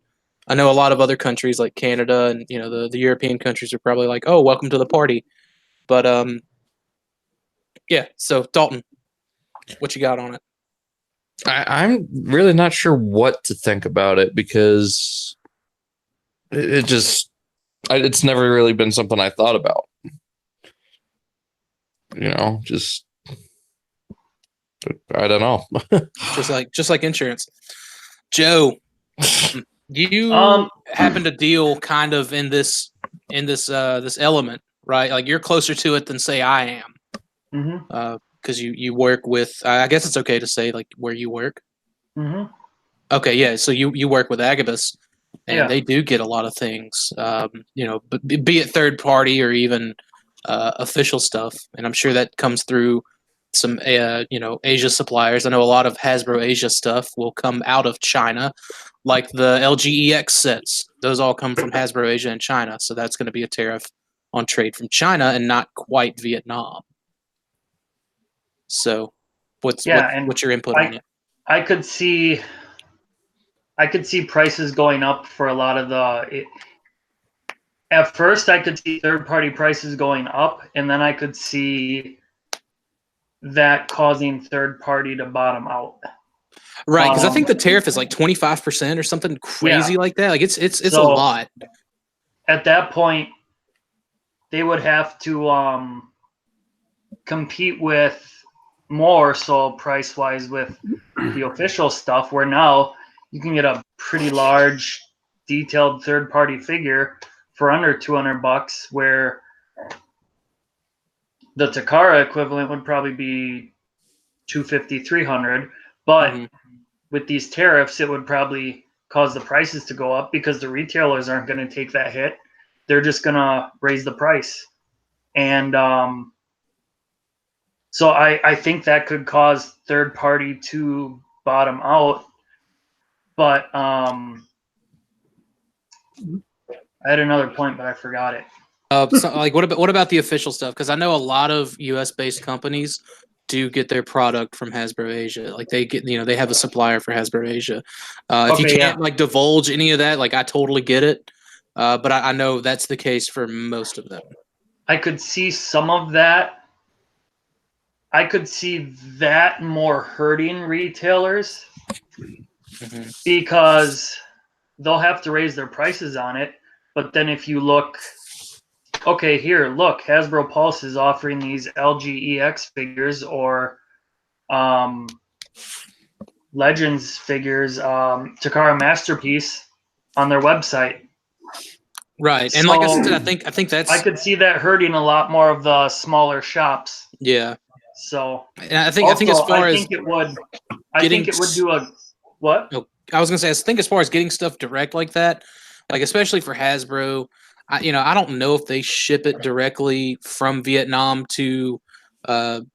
I know a lot of other countries like Canada and the European countries are probably like, oh, welcome to the party. But yeah, so Dalton, what you got on it? I'm really not sure what to think about it, because it's never really been something I thought about. Just I don't know. just like insurance. Joe, you happen to deal kind of in this element, right? Like, you're closer to it than, say, I am. Mm-hmm. Because you work with, I guess it's okay to say, like, where you work. Mm-hmm. Okay, yeah. So you work with Agabus, and Yeah. they do get a lot of things, but be it third party or even official stuff. And I'm sure that comes through some Asia suppliers. I know a lot of Hasbro Asia stuff will come out of China, like the LGEX sets. Those all come from Hasbro Asia and China. So that's going to be a tariff on trade from China and not quite Vietnam. So what's your input on it? I could see prices going up for a lot of at first I could see third-party prices going up, and then I could see that causing third party to bottom out. Right, because I think the tariff is like 25% or something crazy like that. Like it's a lot. At that point, they would have to compete with more so price wise with the official stuff, where now you can get a pretty large detailed third party figure for under $200, where the Takara equivalent would probably be $250, $300. But with these tariffs, it would probably cause the prices to go up because the retailers aren't going to take that hit. They're just going to raise the price. And so I think that could cause third party to bottom out. But I had another point, but I forgot it. So, like, what about the official stuff? Because I know a lot of U.S. based companies do get their product from Hasbro Asia. Like they get, they have a supplier for Hasbro Asia. If you can't like divulge any of that, like I totally get it. But I know that's the case for most of them. I could see some of that. I could see that more hurting retailers because they'll have to raise their prices on it. But then if you look, okay, here, look, Hasbro Pulse is offering these LGEX figures or Legends figures, Takara Masterpiece on their website. Right, and like I said, I think that's. I could see that hurting a lot more of the smaller shops. Yeah. So. And I think as far as. I think it would do a what? Oh, I was gonna say, I think as far as getting stuff direct like that, like especially for Hasbro, I don't know if they ship it directly from Vietnam to, to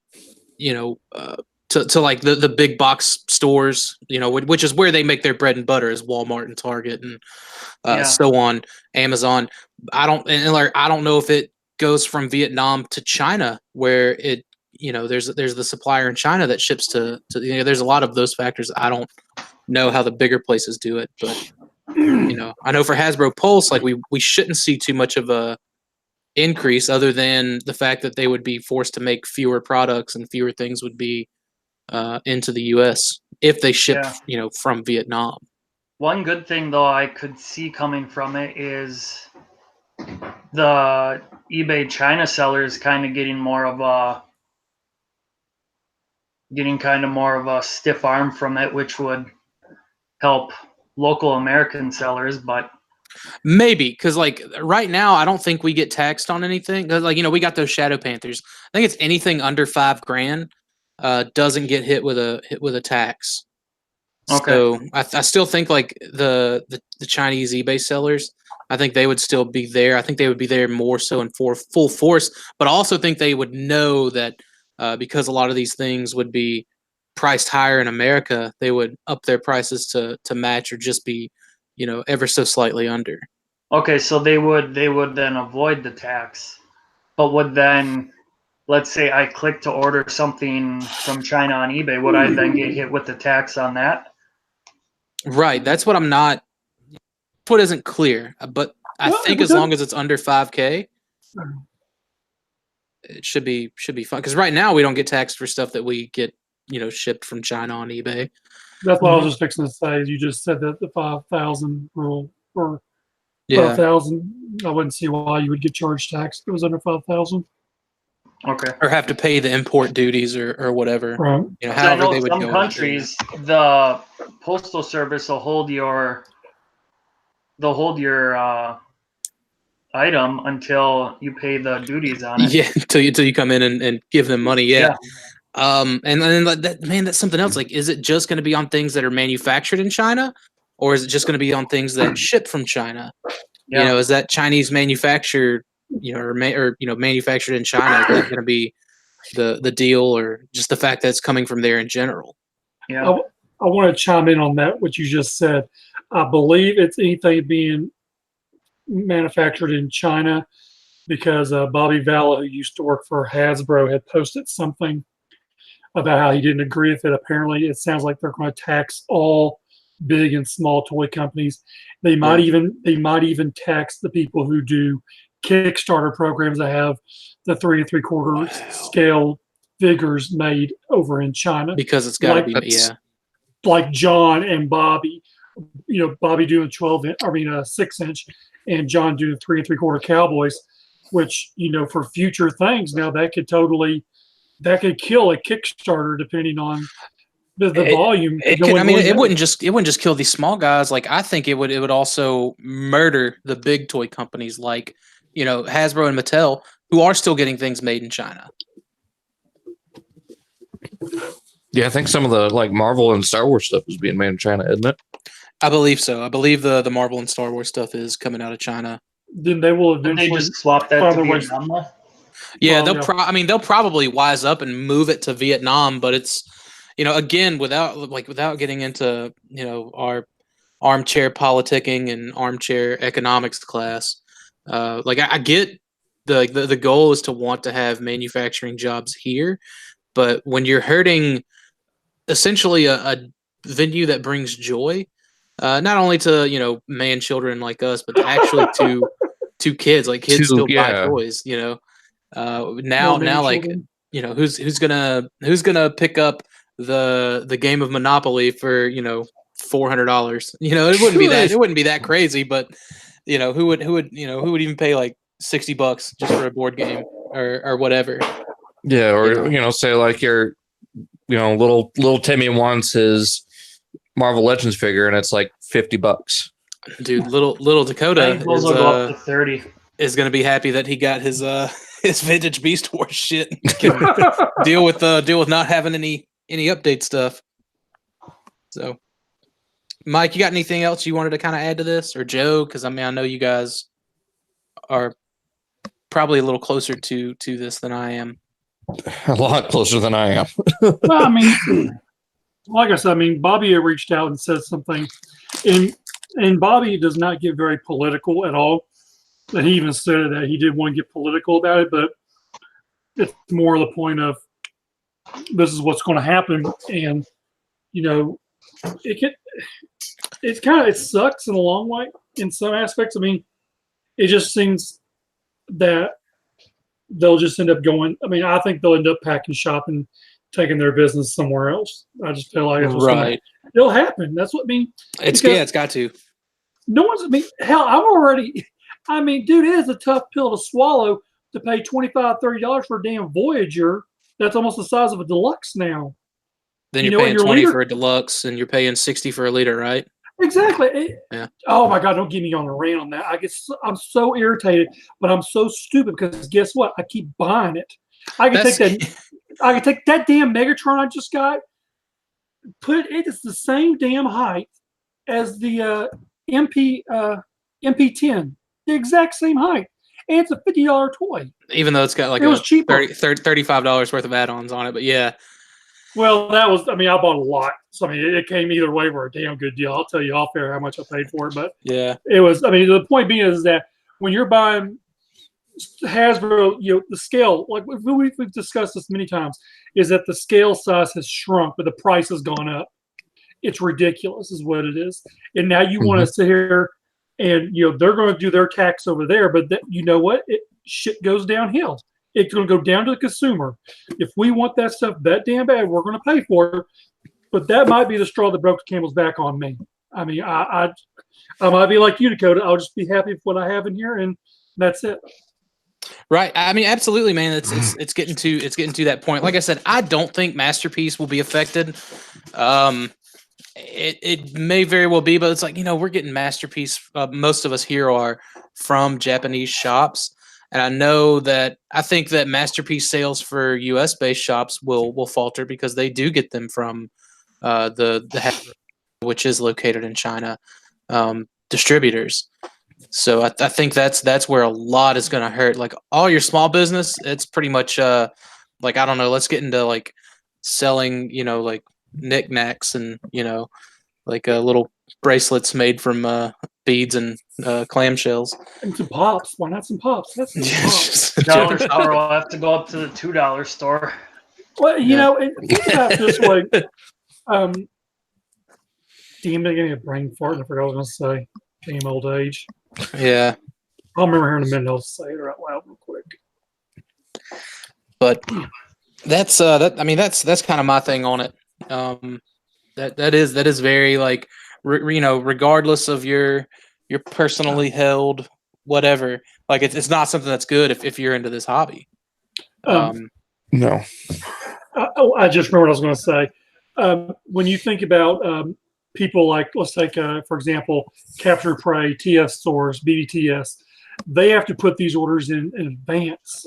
like the big box stores, which is where they make their bread and butter, is Walmart and Target and so on, Amazon. I don't know if it goes from Vietnam to China, where it, there's the supplier in China that ships to there's a lot of those factors. I don't know how the bigger places do it, but I know for Hasbro Pulse, like we shouldn't see too much of a increase, other than the fact that they would be forced to make fewer products and fewer things would be into the U.S. if they ship, from Vietnam. One good thing, though, I could see coming from it is the eBay China sellers kind of getting kind of more of a stiff arm from it, which would help local American sellers. But maybe, because like right now, I don't think we get taxed on anything. Like we got those Shadow Panthers. I think it's anything under $5,000 doesn't get hit with a tax. Okay. So I still think like the Chinese eBay sellers, I think they would still be there. I think they would be there more so in full force, but I also think they would know that because a lot of these things would be priced higher in America, they would up their prices to match or just be, ever so slightly under. Okay, so they would then avoid the tax, but would then, let's say I click to order something from China on eBay, would I then get hit with the tax on that? Right, that's what I'm not. What isn't clear, but I think as long as it's under $5,000, it should be fine. Because right now we don't get taxed for stuff that we get, shipped from China on eBay. That's what I was just fixing to say. You just said that the 5,000 rule or 5,000. I wouldn't see why you would get charged tax if it was under 5,000. Okay. Or have to pay the import duties or whatever. Right. However I know they would some go countries, the postal service will hold your item until you pay the duties on it. Yeah, until you come in and give them money. Yeah. And then that's something else. Like, is it just going to be on things that are manufactured in China, or is it just going to be on things that ship from China? Yeah. Is that Chinese manufactured, or manufactured in China? Is that going to be the deal, or just the fact that it's coming from there in general? Yeah. I want to chime in on that, what you just said. I believe it's anything being manufactured in China, because Bobby Valla, who used to work for Hasbro, had posted something about how he didn't agree with it. Apparently, it sounds like they're going to tax all big and small toy companies. They might even tax the people who do Kickstarter programs that have the 3 3/4 scale figures made over in China. Because it's got to Like- be, yeah. Like John and Bobby, Bobby doing 6-inch, and John doing 3 3/4 Cowboys, which for future things now that could kill a Kickstarter depending on the volume. It wouldn't just kill these small guys. Like I think it would also murder the big toy companies like Hasbro and Mattel, who are still getting things made in China. Yeah, I think some of the like Marvel and Star Wars stuff is being made in China, isn't it? I believe so. I believe the Marvel and Star Wars stuff is coming out of China. Then they will Didn't eventually they just swap that find to their way- Vietnam though? Yeah, Well, they'll probably wise up and move it to Vietnam, but it's again without getting into our armchair politicking and armchair economics class. I get the goal is to want to have manufacturing jobs here, but when you're hurting essentially a venue that brings joy, not only to man children like us, but actually to kids. Like kids still buy toys. Now like children. who's gonna pick up the game of Monopoly for $400? It wouldn't be that crazy, but who would even pay like $60 just for a board game or whatever. Yeah, or say like your little Timmy wants his Marvel Legends figure and it's like $50. Dude, little Dakota Those will go up to 30. is gonna be happy that he got his vintage Beast Wars shit. Can deal with not having any update stuff. So, Mike, you got anything else you wanted to kind of add to this, or Joe? Because I know you guys are probably a little closer to this than I am. A lot closer than I am. Well, like I said, Bobby had reached out and said something, and Bobby does not get very political at all. And he even said that he did want to get political about it, but it's more the point of this is what's going to happen, and it sucks in a long way in some aspects. It just seems that they'll just end up going. I think they'll end up packing shop and taking their business somewhere else. I just feel like it'll happen. That's what It's got to. No one's. Hell, I'm already. Dude, it is a tough pill to swallow to pay $25-$30 for a damn Voyager. That's almost the size of a deluxe now. Then you're paying $20 for a deluxe, and you're paying $60 for a liter, right? Exactly. Yeah. Oh my God! Don't get me on a rant on that. I'm so irritated, but I'm so stupid because guess what? I keep buying it. I can take that damn Megatron I just got. It's the same damn height as the MP10. The exact same height. And it's a $50 toy. Even though it's got like $35 worth of add-ons on it, but yeah. Well, that was, I bought a lot. So, it came either way for a damn good deal. I'll tell you off air how much I paid for it. But yeah, it was, the point being is that when you're buying Hasbro, the scale, like we've discussed this many times, is that the scale size has shrunk, but the price has gone up. It's ridiculous, is what it is. And now you want to sit here and, they're going to do their tax over there, but you know what? Shit goes downhill. It's going to go down to the consumer. If we want that stuff that damn bad, we're going to pay for it. But that might be the straw that broke the camel's back on me. I might be like you, Dakota. I'll just be happy with what I have in here, and that's it. Right. Absolutely, man. It's getting to that point. Like I said, I don't think Masterpiece will be affected. It may very well be, but it's like, we're getting Masterpiece. Most of us here are from Japanese shops. And I think that Masterpiece sales for US based shops will falter because they do get them from the which is located in China, distributors. So I think that's where a lot is going to hurt. Like all your small business, it's pretty much like, I don't know, let's get into like selling, like knickknacks and, like little bracelets made from beads and clamshells. And some pops. Why not some pops? That's some pops. Dollar store will have to go up to the $2 store. Well, think about it this way. Damn, they gave me a brain fart. And I forgot what I was going to say. Damn old age. Yeah. I'll remember here in a minute. I'll say it out loud real quick. But That's that. I mean, that's kind of my thing on it. That is very like regardless of your personally held whatever. Like it's not something that's good if you're into this hobby. No. I just remember what I was going to say. When you think about people like, let's take, for example, Capture Prey, TS stores, BBTS, they have to put these orders in advance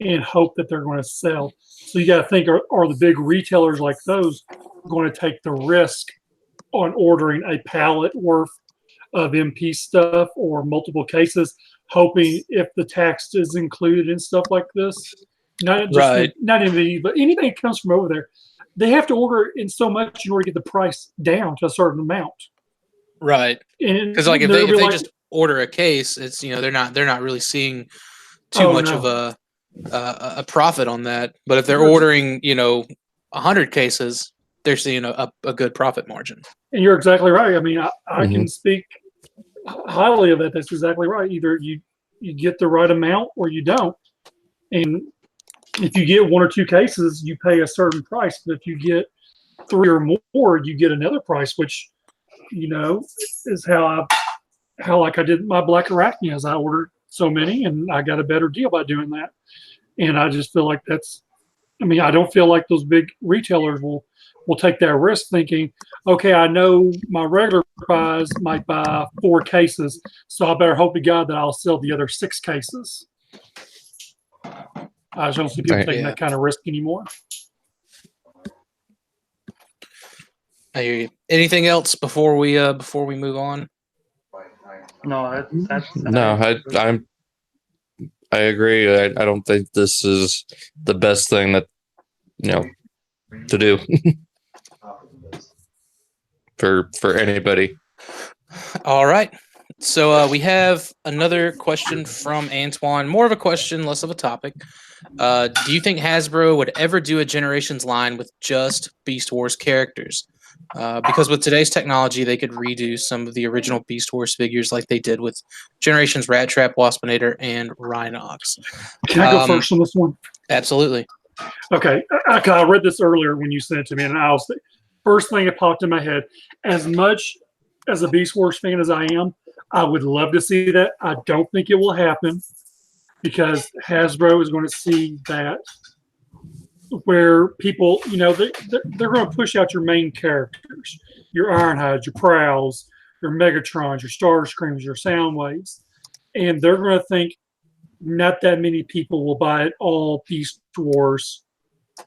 and hope that they're going to sell. So you got to think, are the big retailers like those going to take the risk on ordering a pallet worth of MP stuff or multiple cases, hoping if the tax is included and stuff like this? Not just Right. not MV, but anything that comes from over there, they have to order in so much in order to get the price down to a certain amount. Right. And Because like if they'll they be like, just order a case, it's they're not really seeing too much no. of a profit on that. But if they're ordering 100 cases, they're seeing a good profit margin. And you're exactly right. I mean, I Mhm. can speak highly of that. That's exactly right. Either you get the right amount or you don't. And if you get 1 or 2 cases, you pay a certain price. But if you get 3 or more, you get another price, which is how like I did my Blackarachnias. I ordered so many, and I got a better deal by doing that. And I just feel like I don't feel like those big retailers will take that risk, thinking, okay, I know my regular price might buy 4 cases, so I better hope to God that I'll sell the other 6 cases. I just don't see people taking that kind of risk anymore. I hear you. Anything else before we move on? No, No, I agree. I don't think this is the best thing that to do for anybody. All right. So we have another question from Antoine. More of a question, less of a topic. Do you think Hasbro would ever do a Generations line with just Beast Wars characters? Because with today's technology, they could redo some of the original Beast Wars figures like they did with Generations Rat Trap, Waspinator, and Rhinox. Can I go first on this one? Absolutely. Okay. I read this earlier when you sent it to me, and first thing that popped in my head, as much as a Beast Wars fan as I am, I would love to see that. I don't think it will happen because Hasbro is going to see that where people, they're going to push out your main characters, your Ironhides, your Prowls, your Megatrons, your Starscreams, your Soundwaves, and they're going to think not that many people will buy it all Beast Wars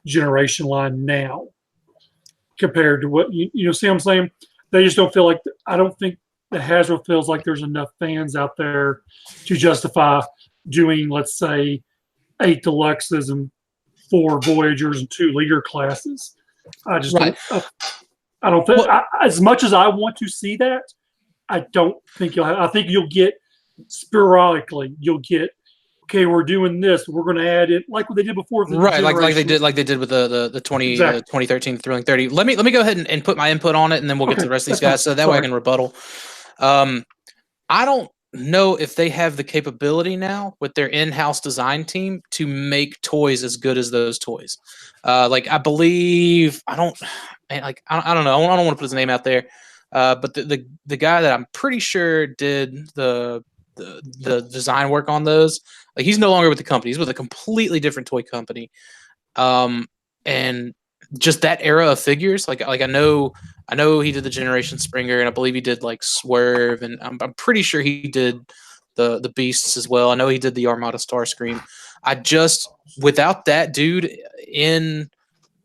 generation line now compared to what see what I'm saying? They just don't feel like, I don't think that Hasbro feels like there's enough fans out there to justify doing, let's say, 8 Deluxes and 4 Voyagers and 2 Leader classes. I just don't. I don't think, as much as I want to see that, I don't think you'll have. I think you'll get sporadically. You'll get, okay, we're doing this. We're going to add it like what they did before. Right, like they did with the 2013 Thrilling 30. Let me go ahead and put my input on it, and then we'll get to the rest of these guys. So that way I can rebuttal. I don't know if they have the capability now with their in-house design team to make toys as good as those toys. I believe I don't know. I don't want to put his name out there. But the guy that I'm pretty sure did the design work on those, like, he's no longer with the company. He's with a completely different toy company. And just that era of figures, like I know he did the Generation Springer, and I believe he did like Swerve, and I'm pretty sure he did the Beasts as well. I know he did the Armada Starscream. Without that dude in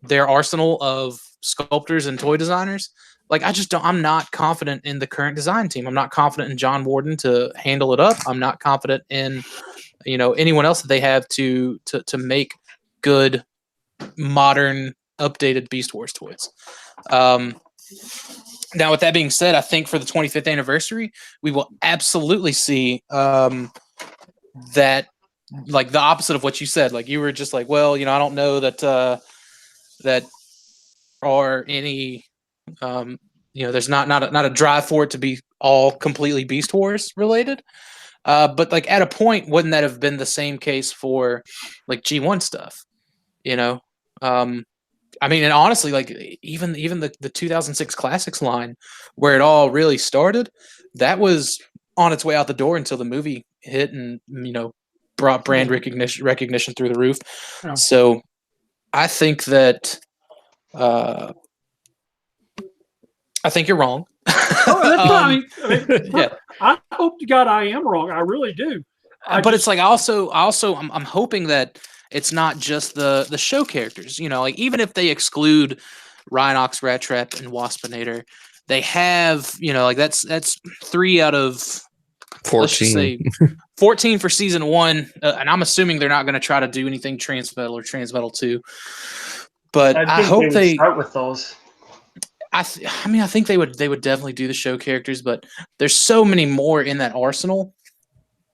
their arsenal of sculptors and toy designers, like, I'm not confident in the current design team. I'm not confident in John Warden to handle it up. I'm not confident in anyone else that they have to make good, modern, updated Beast Wars toys. Now, with that being said, I think for the 25th anniversary, we will absolutely see that, like, the opposite of what you said. Like, you were just like, well, I don't know that that are any there's not a drive for it to be all completely Beast Wars related. But like, at a point, wouldn't that have been the same case for like G1 stuff? I mean, and honestly, like even the 2006 Classics line, where it all really started, that was on its way out the door until the movie hit and brought brand recognition through the roof. Yeah. So I think that I think you're wrong. Oh, that's fine. Yeah. I hope to God I am wrong. I really do. But it's like also I'm hoping that it's not just the show characters. Like even if they exclude Rhinox, Rat Trap, and Waspinator, they have like that's 3 out of 14. Let's just say 14 for season 1, and I'm assuming they're not going to try to do anything Transmetal or Transmetal 2. But I hope they start with those. I think they would definitely do the show characters, but there's so many more in that arsenal,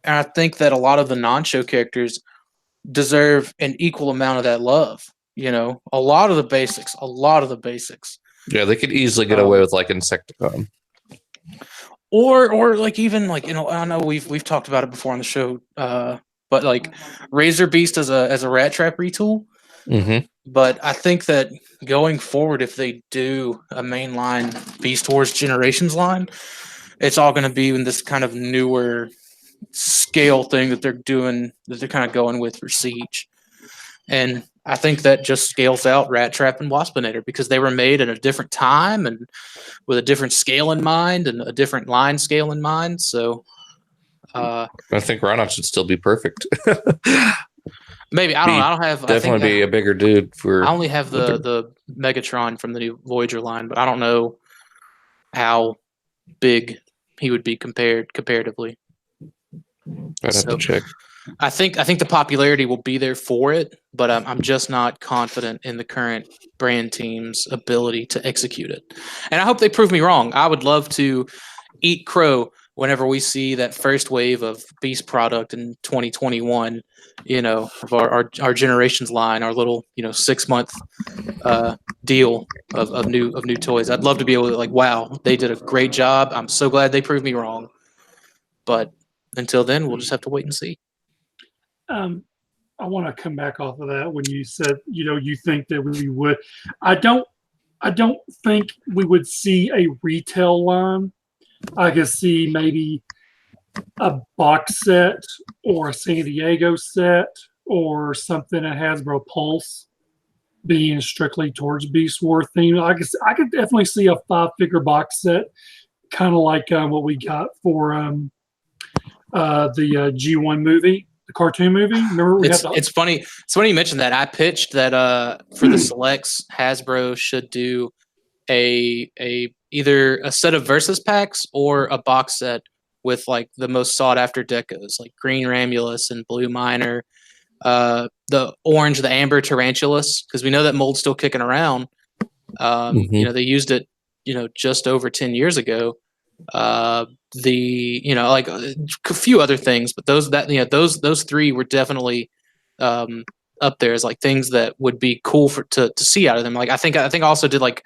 and I think that a lot of the non-show characters deserve an equal amount of that love. A lot of the basics. Yeah, they could easily get away with like Insecticon. Or like even like I know we've talked about it before on the show, but like Razor Beast as a Rat Trap retool. Mm-hmm. But I think that going forward, if they do a mainline Beast Wars Generations line, it's all going to be in this kind of newer scale thing that they're doing, that they're kind of going with for Siege. And I think that just scales out Rat Trap and Waspinator because they were made at a different time and with a different scale in mind and a different line scale in mind. So I think Rhinox should still be perfect. Maybe I don't know. I don't have definitely be a bigger dude for. I only have the Megatron from the new Voyager line, but I don't know how big he would be comparatively. I'd have to check. I think the popularity will be there for it, but I'm just not confident in the current brand team's ability to execute it. And I hope they prove me wrong. I would love to eat crow whenever we see that first wave of Beast product in 2021. Of our Generations line, our little 6-month deal of new toys. I'd love to be able to like, wow, they did a great job. I'm so glad they proved me wrong. But until then, we'll just have to wait and see. I want to come back off of that when you said, you think that we would. I don't think we would see a retail line. I could see maybe a box set or a San Diego set or something at Hasbro Pulse being strictly towards Beast War theme. I could definitely see a 5-figure box set, kind of like what we got for the G1 movie. The cartoon movie. Remember it's funny. It's funny you mentioned that. I pitched that for the selects, Hasbro should do a either a set of versus packs or a box set with like the most sought after decos, like Green Ramulus and Blue Miner, the orange, the amber Tarantulas, because we know that mold's still kicking around. They used it, just over 10 years ago. Like a few other things, but those 3 were definitely up there as like things that would be cool to see out of them. Like I think I also did like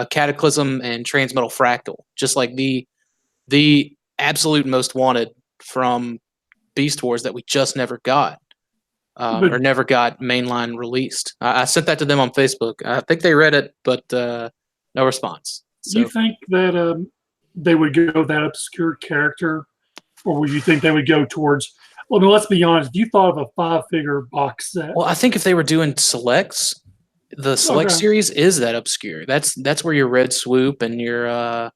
Cataclysm and Transmetal Fractal, just like the absolute most wanted from Beast Wars that we just never got or never got mainline released. I sent that to them on Facebook. I think they read it, but no response. So, you think that they would go that obscure character, or would you think they would go towards? Well, let's be honest. If you thought of a 5-figure box set, well, I think if they were doing selects, the select series is that obscure. That's where your Red Swoop and your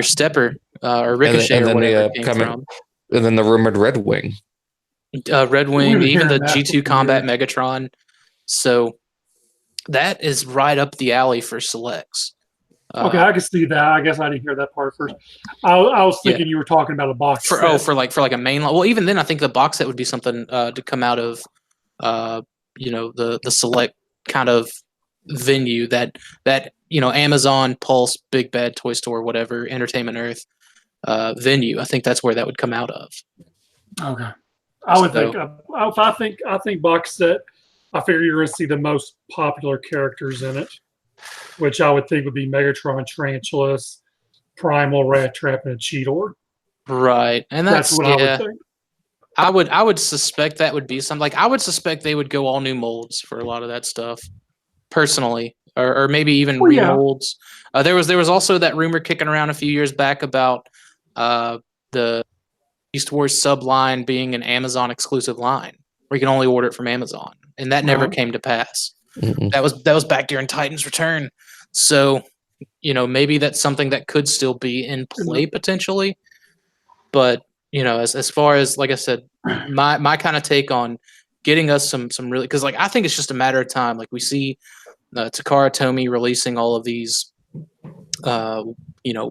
Stepper or Ricochet and then or whatever came from. And then the rumored Red Wing. Red Wing, even the G2 Combat Megatron. So that is right up the alley for selects. Okay, I can see that. I guess I didn't hear that part first. I was thinking you were talking about a box set. for like a mainline. Well, even then, I think the box set would be something to come out of, the select kind of venue that Amazon, Pulse, Big Bad Toy Store, whatever, Entertainment Earth venue. I think that's where that would come out of. Okay, I would think. I think box set. I figure you're going to see the most popular characters in it, which I would think would be Megatron, Tarantulas, Primal, Rat Trap, and a Cheetor. Right, and that's what I would think. I would suspect that would be something like I would suspect they would go all new molds for a lot of that stuff. personally, or maybe even Well, yeah. remolds. There was also that rumor kicking around a few years back about the Beast Wars subline being an Amazon exclusive line where you can only order it from Amazon, and that never came to pass. Mm-mm. That was back during Titan's return. So, maybe that's something that could still be in play potentially. But, as far as, like I said, my kind of take on getting us some really, because I think it's just a matter of time. Like, we see Takara Tomy releasing all of these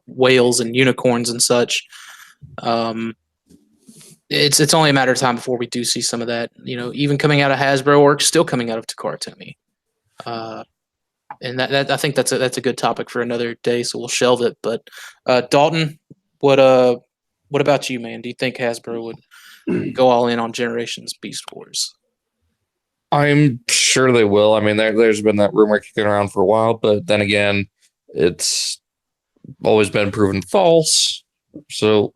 whales and unicorns and such. It's only a matter of time before we do see some of that, even coming out of Hasbro or still coming out of Takara Tomy. And that I think that's a good topic for another day, so we'll shelve it. But Dalton, what about you, man? Do you think Hasbro would go all in on Generations Beast Wars? I'm sure they will. I mean, there's been that rumor kicking around for a while, but then again, it's always been proven false. So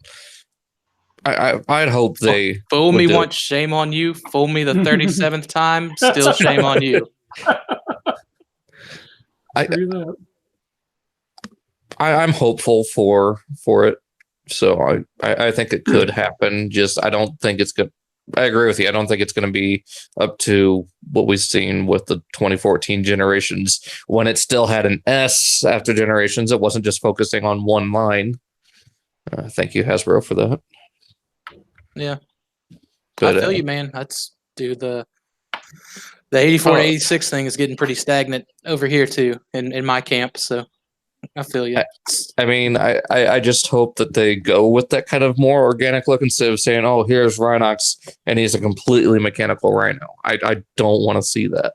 I'd hope they fool me once, shame on you. Fool me the 37th time, still shame on you. I'm hopeful for it. So I think it could happen. Just I don't think it's good. I agree with you. I don't think it's going to be up to what we've seen with the 2014 Generations when it still had an S after Generations. It wasn't just focusing on one line. Thank you, Hasbro, for that. Yeah. But, I feel you, man. The 84 86 thing is getting pretty stagnant over here too in my camp, so I feel you. I mean, I just hope that they go with that kind of more organic look instead of saying, oh, here's Rhinox and he's a completely mechanical rhino. I don't want to see that.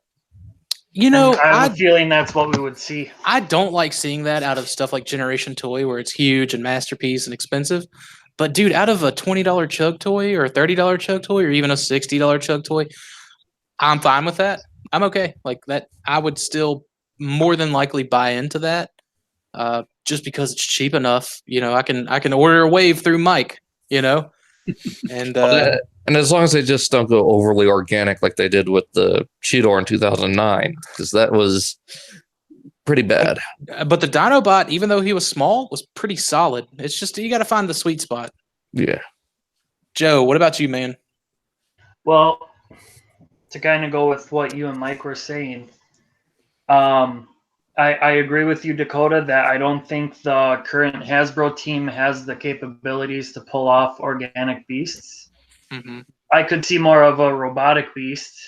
I have a feeling that's what we would see. I don't like seeing that out of stuff like Generation Toy where it's huge and masterpiece and expensive. But dude, out of a $20 chug toy or a $30 chug toy or even a $60 chug toy, I'm fine with that. I'm okay. Like that, I would still more than likely buy into that, just because it's cheap enough. I can order a wave through Mike. And and as long as they just don't go overly organic like they did with the Cheetor in 2009, because that was pretty bad. But the Dinobot, even though he was small, was pretty solid. It's just you got to find the sweet spot. Yeah. Joe, what about you, man? Well, to kind of go with what you and Mike were saying, I agree with you, Dakota, that I don't think the current Hasbro team has the capabilities to pull off organic beasts. Mm-hmm. I could see more of a robotic beast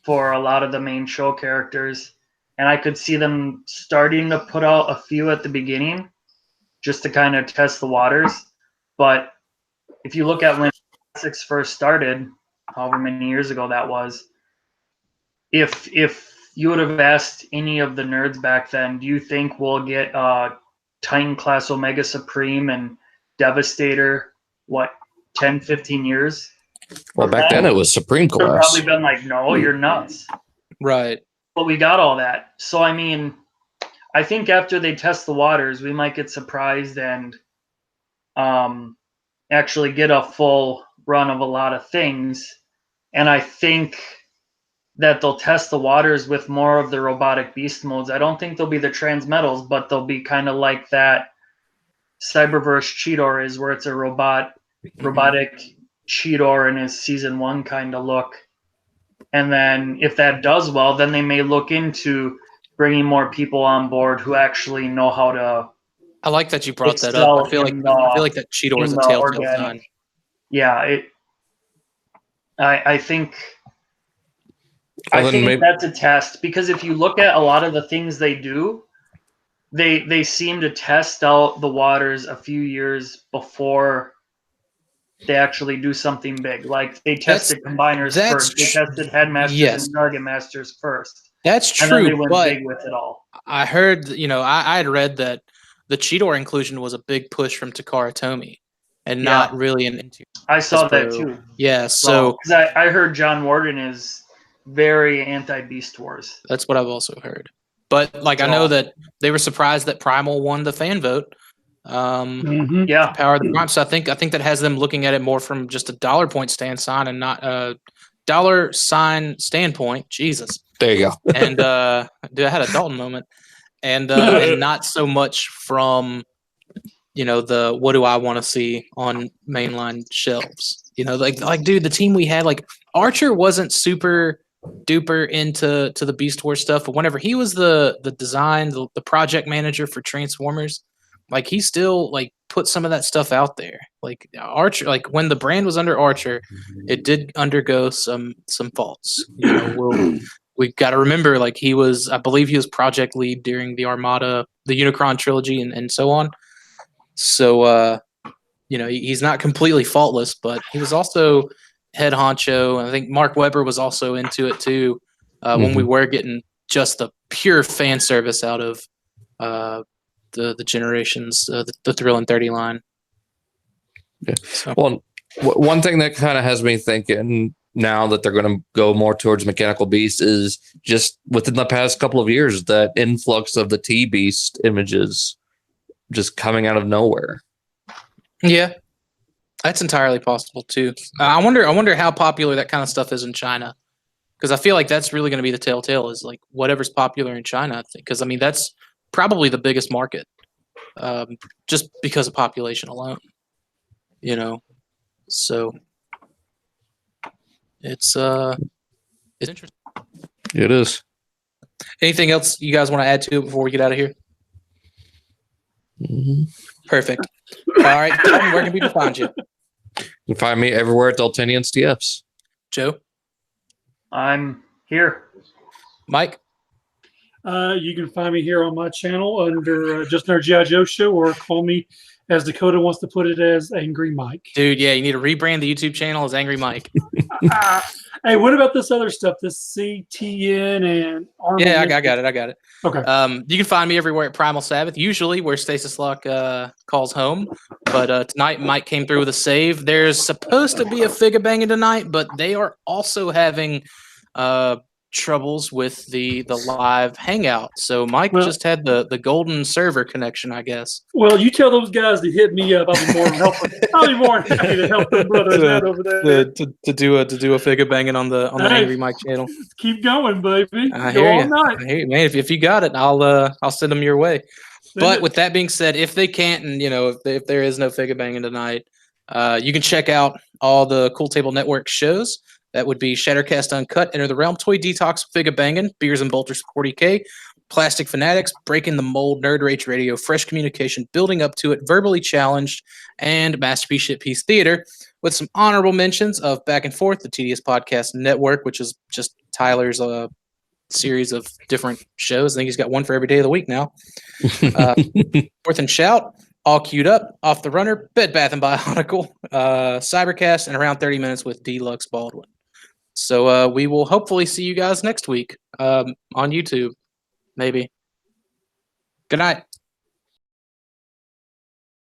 for a lot of the main show characters. And I could see them starting to put out a few at the beginning just to kind of test the waters. But if you look at when Classics first started, however many years ago that was, if you would have asked any of the nerds back then, do you think we'll get Titan Class Omega Supreme and Devastator, 10, 15 years? Well, back then it was Supreme They've Class. probably been like, no, you're nuts. Right. But we got all that. So, I mean, I think after they test the waters, we might get surprised and actually get a full run of a lot of things. And I think that they'll test the waters with more of the robotic beast modes. I don't think they'll be the transmetals, but they'll be kind of like that Cyberverse Cheetor is, where it's a robotic Cheetor in his season 1 kind of look. And then if that does well, then they may look into bringing more people on board who actually know how to. I like that you brought that up. I feel like that Cheetor is a telltale sign. Yeah, I think that's a test, because if you look at a lot of the things they do, they seem to test out the waters a few years before they actually do something big. Like they tested combiners first. They tested headmasters and target masters first. That's true. And then they went big with it all. I heard, I had read that the Cheetor inclusion was a big push from Takara Tomy and not really an into. I saw that too. Yeah. So because I heard John Warden is very anti-Beast Wars. That's what I've also heard. But I know that they were surprised that Primal won the fan vote. Power of the Prime. So I think that has them looking at it more from just a dollar point standpoint and not a dollar sign standpoint. Jesus. There you go. And dude, I had a Dalton moment, and not so much from the what do I want to see on mainline shelves. Like dude, the team we had, like Archer wasn't super duper into the Beast Wars stuff, but whenever he was the design, the project manager for Transformers, like he still like put some of that stuff out there. Like Archer, like when the brand was under Archer, it did undergo some faults. We've got to remember, like I believe he was project lead during the Armada, the Unicron trilogy, and so on. So he's not completely faultless, but he was also head honcho. I think Mark Webber was also into it too, when we were getting just the pure fan service out of the Generations, the Thrill and 30 line. Yeah. So. Well, one thing that kind of has me thinking now that they're going to go more towards Mechanical Beast is just within the past couple of years, that influx of the T-Beast images just coming out of nowhere. Yeah, that's entirely possible too. I wonder how popular that kind of stuff is in China, because I feel like that's really going to be the telltale, is like whatever's popular in China. Because I mean that's probably the biggest market, just because of population alone. So it's interesting. It is. Anything else you guys want to add to it before we get out of here? Perfect. All right, Dalton, where can people find you? You can find me everywhere at DaltiniansTFs. Joe? I'm here. Mike? You can find me here on my channel under just our G.I. Joe show, or call me, as Dakota wants to put it, as Angry Mike. Dude, yeah, you need to rebrand the YouTube channel as Angry Mike. Hey, what about this other stuff? This CTN and Army? Yeah, I got it. Okay. You can find me everywhere at Primal Sabbath, usually where Stasis Lock calls home. But tonight, Mike came through with a save. There's supposed to be a figure banging tonight, but they are also having troubles with the live hangout. So Mike just had the golden server connection, I guess. Well, you tell those guys to hit me up. I'll be more than happy to help them brothers out over there. To do a figure banging on the Angry Mike channel. Keep going, baby. I Go hear all you. night. I hear you, man. If you got it, I'll send them your way. But with that being said, if they can't, and if there is no figure banging tonight, you can check out all the Cool Table Network shows. That would be Shattercast Uncut, Enter the Realm, Toy Detox, Figure Banging, Beers and Bolters 40K, Plastic Fanatics, Breaking the Mold, Nerd Rage Radio, Fresh Communication, Building Up to It, Verbally Challenged, and Masterpiece Shit Piece Theater, with some honorable mentions of Back and Forth, the Tedious Podcast Network, which is just Tyler's series of different shows. I think he's got one for every day of the week now. Fourth and Shout, All Queued Up, Off the Runner, Bed Bath and Bionicle, Cybercast, and Around 30 Minutes with Deluxe Baldwin. So we will hopefully see you guys next week on YouTube, maybe. Good night.